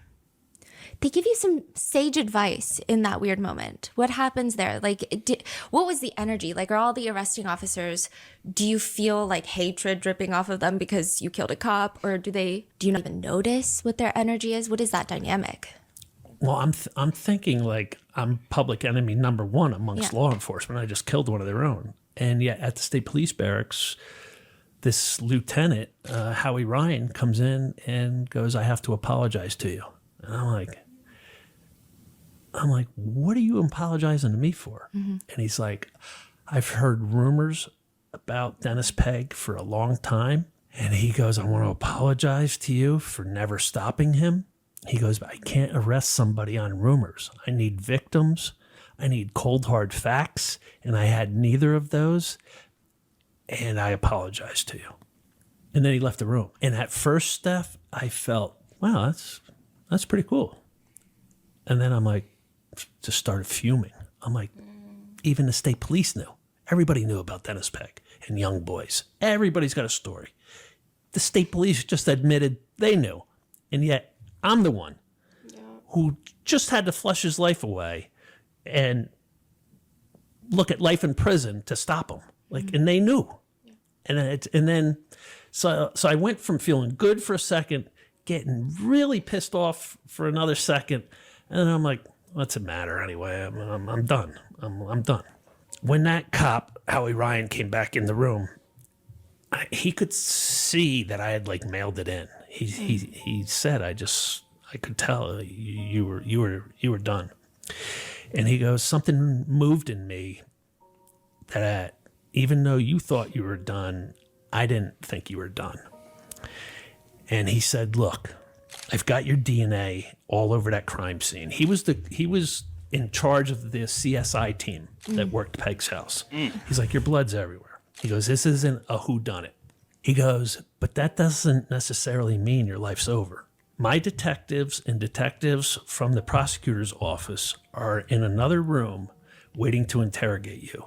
They give you some sage advice in that weird moment. What happens there? Like, what was the energy? Like, are all the arresting officers, do you feel like hatred dripping off of them because you killed a cop? Or do you not even notice what their energy is? What is that dynamic? Well, I'm thinking like I'm public enemy number one amongst law enforcement. I just killed one of their own. And yet at the state police barracks, this lieutenant, Howie Ryan, comes in and goes, I have to apologize to you. And I'm like, what are you apologizing to me for? Mm-hmm. And he's like, I've heard rumors about Dennis Pegg for a long time. And he goes, I want to apologize to you for never stopping him. He goes, but I can't arrest somebody on rumors. I need victims. I need cold, hard facts. And I had neither of those. And I apologize to you. And then he left the room. And at first, Steph, I felt, wow, that's pretty cool. And then I'm like, just started fuming. I'm like, even the state police knew. Everybody knew about Dennis Pegg and young boys. Everybody's got a story. The state police just admitted they knew. And yet I'm the one who just had to flush his life away and look at life in prison to stop him. Like, and they knew. And then I went from feeling good for a second, getting really pissed off for another second. And then I'm like, what's it matter anyway? I'm done. I'm done. When that cop, Howie Ryan, came back in the room, he could see that I had like mailed it in. He said, I could tell you were done. And he goes, something moved in me that even though you thought you were done, I didn't think you were done. And he said, look, I've got your DNA all over that crime scene. He was in charge of the CSI team that worked Pegg's house. He's like, your blood's everywhere. He goes, this isn't a whodunit. He goes, but that doesn't necessarily mean your life's over. My detectives and detectives from the prosecutor's office are in another room waiting to interrogate you.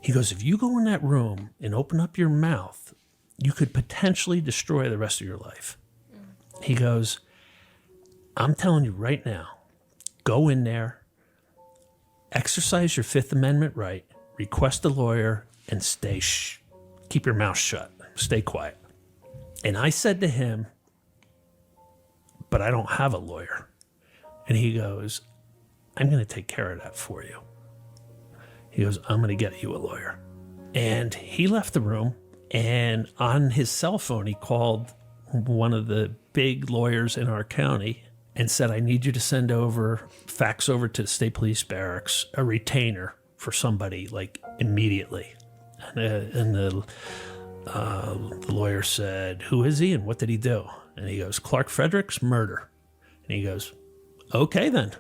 He goes, if you go in that room and open up your mouth, you could potentially destroy the rest of your life. He goes, I'm telling you right now, go in there, exercise your Fifth Amendment right, request a lawyer, and keep your mouth shut. Stay quiet. And I said to him, but I don't have a lawyer. And he goes, I'm going to take care of that for you. He goes, I'm going to get you a lawyer. And he left the room. And on his cell phone, he called one of the big lawyers in our county and said, I need you to fax over to the state police barracks a retainer for somebody, like, immediately. And the lawyer said, who is he and what did he do? And he goes, Clark Fredericks, murder. And he goes, okay then.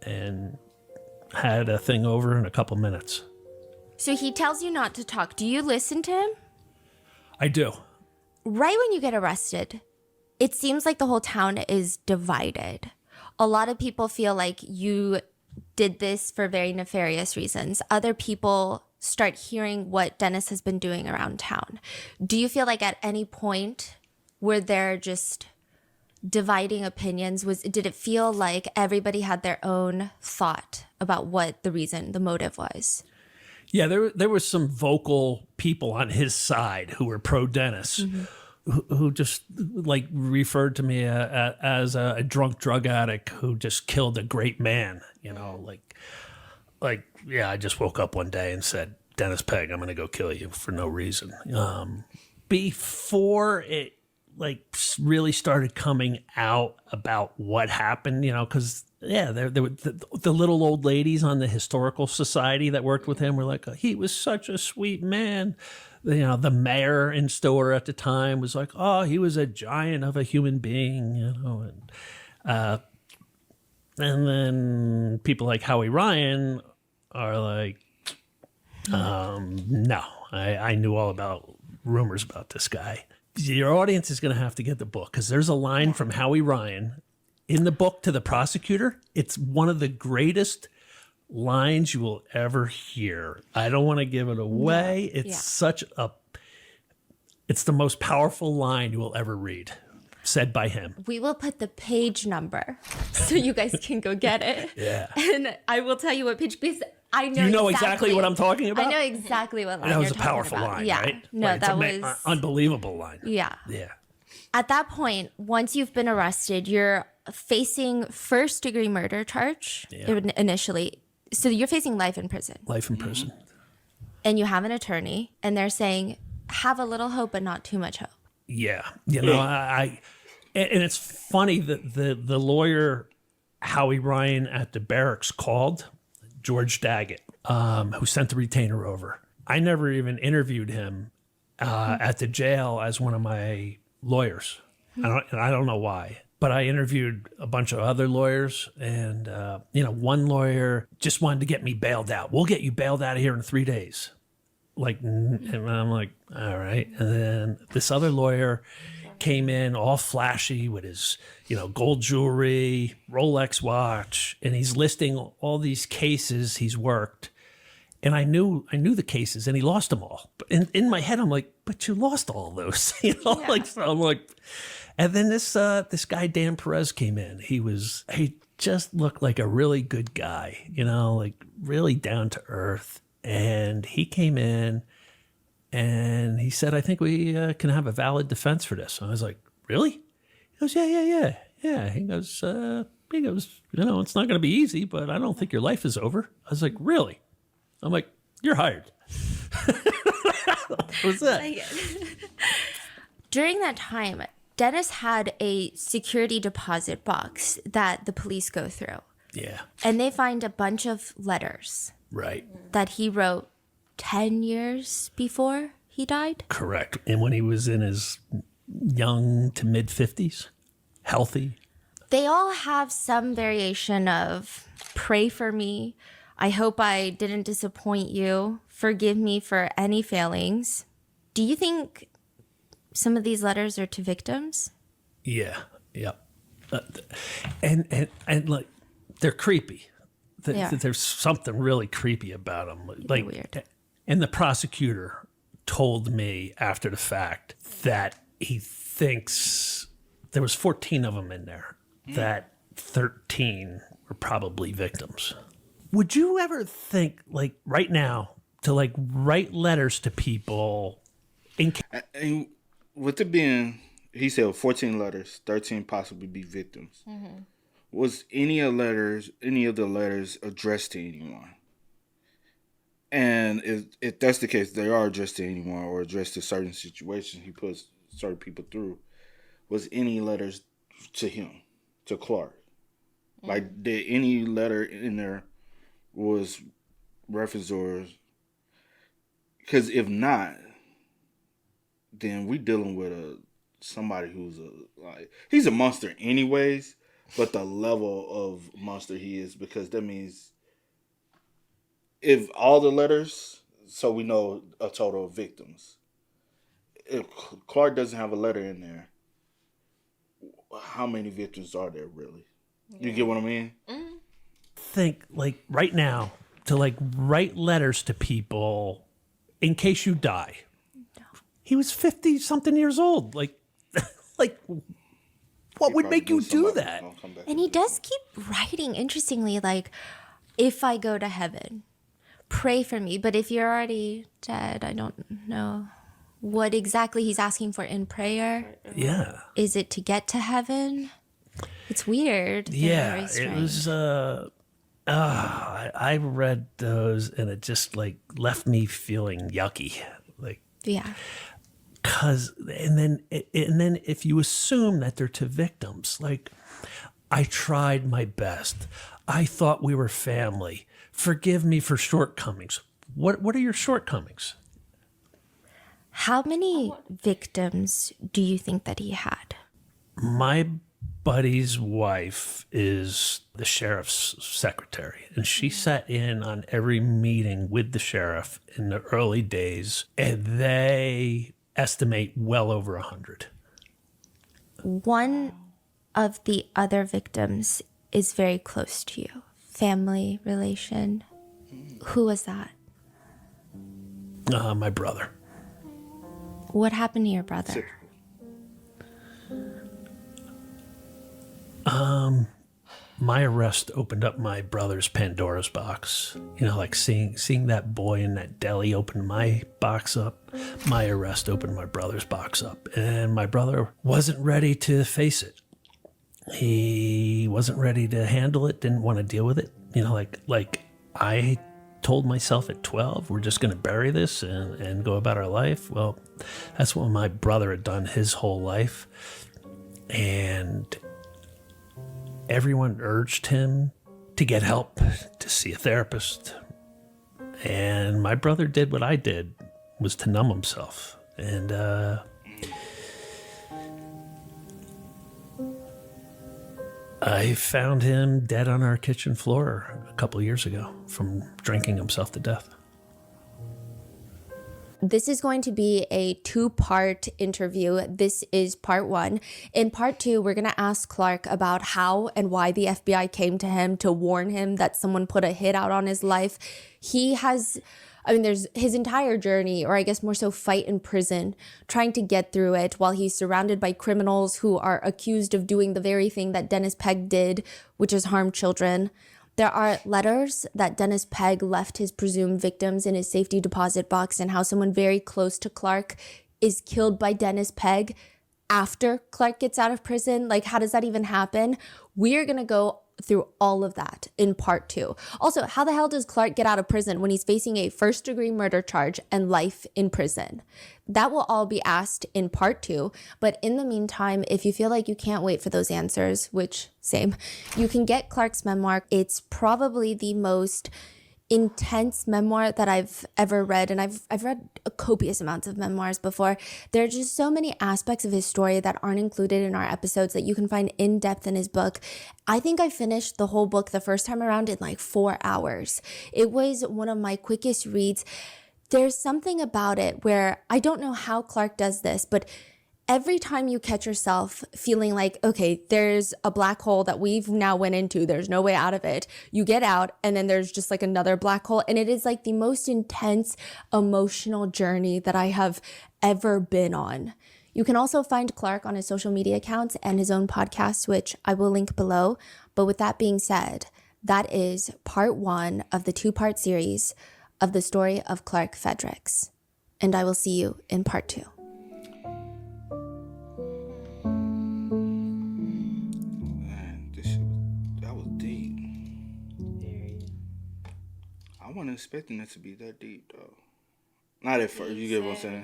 And had a thing over in a couple minutes. So he tells you not to talk. Do you listen to him? I do. Right when you get arrested, it seems like the whole town is divided. A lot of people feel like you did this for very nefarious reasons. Other people start hearing what Dennis has been doing around town. Do you feel like at any point were there just dividing opinions? Did it feel like everybody had their own thought about what the motive was? Yeah, there was some vocal people on his side who were pro Dennis, who just like referred to me as a drunk drug addict who just killed a great man. You know, like yeah, I just woke up one day and said, Dennis Pegg, I'm going to go kill you for no reason. Before it like really started coming out about what happened, you know, because there were the little old ladies on the historical society that worked with him were like, he was such a sweet man. You know, the mayor in Stower at the time was like, oh, he was a giant of a human being, you know. And then people like Howie Ryan are like, no, I knew all about rumors about this guy. Your audience is going to have to get the book because there's a line from Howie Ryan in the book to the prosecutor. It's one of the greatest lines you will ever hear. I don't want to give it away. It's it's the most powerful line you will ever read, said by him. We will put the page number so you guys can go get it. Yeah. And I will tell you what page, because I know you know exactly what I'm talking about? I know exactly what line that was you're a powerful talking about. line, Yeah. right? No, right. that was unbelievable line. Yeah. Yeah. At that point, once you've been arrested, you're facing first-degree murder charge initially. So you're facing life in prison. Life in prison. And you have an attorney, and they're saying, have a little hope, but not too much hope. Yeah. You know, and it's funny that the lawyer, Howie Ryan at the barracks called George Daggett, who sent the retainer over. I never even interviewed him at the jail as one of my lawyers. And I don't know why. But I interviewed a bunch of other lawyers, and one lawyer just wanted to get me bailed out. We'll get you bailed out of here in 3 days. And I'm like, all right. And then this other lawyer came in all flashy with his, gold jewelry, Rolex watch, and he's listing all these cases he's worked. And I knew the cases, and he lost them all. But in my head, I'm like, but you lost all those, So I'm like. And then this guy, Dan Perez, came in. He just looked like a really good guy, like really down to earth. And he came in and he said, I think we can have a valid defense for this. And I was like, really? He goes, yeah. He goes, it's not going to be easy, but I don't think your life is over. I was like, really? I'm like, you're hired. What's that? During that time, Dennis had a security deposit box that the police go through. Yeah. And they find a bunch of letters. Right. That he wrote 10 years before he died? Correct. And when he was in his young to mid 50s, healthy. They all have some variation of pray for me. I hope I didn't disappoint you. Forgive me for any failings. Do you think some of these letters are to victims? Yeah. Yep. And like, they're creepy. There's something really creepy about them. Like, weird. And the prosecutor told me after the fact that he thinks there was 14 of them in there, that 13 were probably victims. Would you ever think, like, right now, to, like, write letters to people? And with it being, he said 14 letters, 13 possibly be victims. Mm-hmm. Was any of the letters addressed to anyone? And if that's the case, they are addressed to anyone or addressed to certain situations he puts certain people through. Was any letters to him, to Clark? Like, did any letter in there was reference or? Because if not, then we dealing with somebody who's he's a monster anyways. But the level of monster he is, because that means if all the letters, so we know a total of victims. If Clark doesn't have a letter in there, how many victims are there really? You get what I mean? Think like right now to like write letters to people in case you die. He was 50 something years old. Like what would make you do that? And he does keep writing, interestingly, like, if I go to heaven, pray for me. But if you're already dead, I don't know what exactly he's asking for in prayer. Yeah. Is it to get to heaven? It's weird. Yeah, it was. I read those and it just like left me feeling yucky. Like, yeah. And then if you assume that they're to victims, like, I tried my best. I thought we were family. Forgive me for shortcomings. What are your shortcomings? How many victims do you think that he had? My buddy's wife is the sheriff's secretary, and she sat in on every meeting with the sheriff in the early days, and they estimate well over 100. One of the other victims is very close to you. Family relation. Who was that? My brother. What happened to your brother? My arrest opened up my brother's Pandora's box. You know, like seeing that boy in that deli open my box up. My arrest opened my brother's box up, and my brother wasn't ready to face it. He wasn't ready to handle it. Didn't want to deal with it. You know, like I told myself at 12, we're just going to bury this and go about our life. Well, that's what my brother had done his whole life, and everyone urged him to get help, to see a therapist. And my brother did what I did, was to numb himself. And I found him dead on our kitchen floor a couple of years ago from drinking himself to death. This is going to be a 2-part interview. This is part 1. In part 2, we're going to ask Clark about how and why the FBI came to him to warn him that someone put a hit out on his life. He has, there's his entire journey, or I guess more so fight in prison, trying to get through it while he's surrounded by criminals who are accused of doing the very thing that Dennis Pegg did, which is harm children. There are letters that Dennis Pegg left his presumed victims in his safety deposit box, and how someone very close to Clark is killed by Dennis Pegg after Clark gets out of prison. Like, how does that even happen? We're going to go through all of that in part 2. Also, how the hell does Clark get out of prison when he's facing a first-degree murder charge and life in prison? That will all be asked in part 2. But in the meantime, if you feel like you can't wait for those answers, which same, you can get Clark's memoir. It's probably the most intense memoir that I've ever read, and I've read copious amounts of memoirs before. There are just so many aspects of his story that aren't included in our episodes that you can find in depth in his book. I think I finished the whole book the first time around in like 4 hours. It was one of my quickest reads. There's something about it where I don't know how Clark does this, but every time you catch yourself feeling like, okay, there's a black hole that we've now went into, there's no way out of it, you get out, and then there's just like another black hole. And it is like the most intense emotional journey that I have ever been on. You can also find Clark on his social media accounts and his own podcast, which I will link below. But with that being said, that is part 1 of the 2-part series of the story of Clark Fredericks. And I will see you in part 2. wasn't expecting it to be that deep, though. Not at first, you get what I'm saying?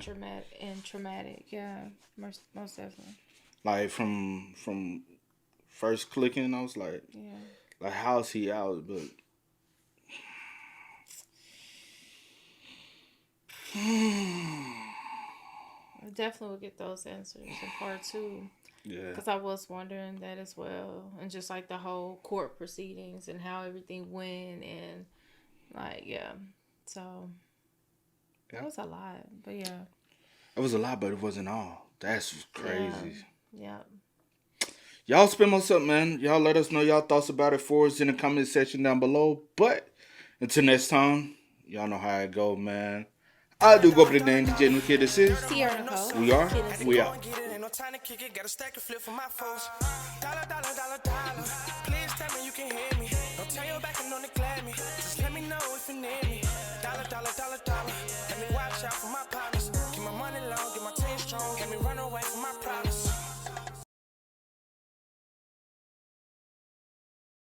Traumatic, yeah, most definitely. Like from first clicking, I was like, like how's he out? But I definitely will get those answers in part 2. yeah, Because I was wondering that as well, and just like the whole court proceedings and how everything went, and like so it was a lot, but it was a lot, but it wasn't all. That's crazy. Yeah. Y'all spin us up, man. Y'all let us know y'all thoughts about it for us in the comment section down below. But until next time, y'all know how it go, man. I do go by the name DJ New Kid. This is Sierra Nicole. We Are. We Out. No time to kick it, got a stack of flip for my foes. Dollar, dollar, dollar, dollar. Please tell me you can hear me. Don't tell your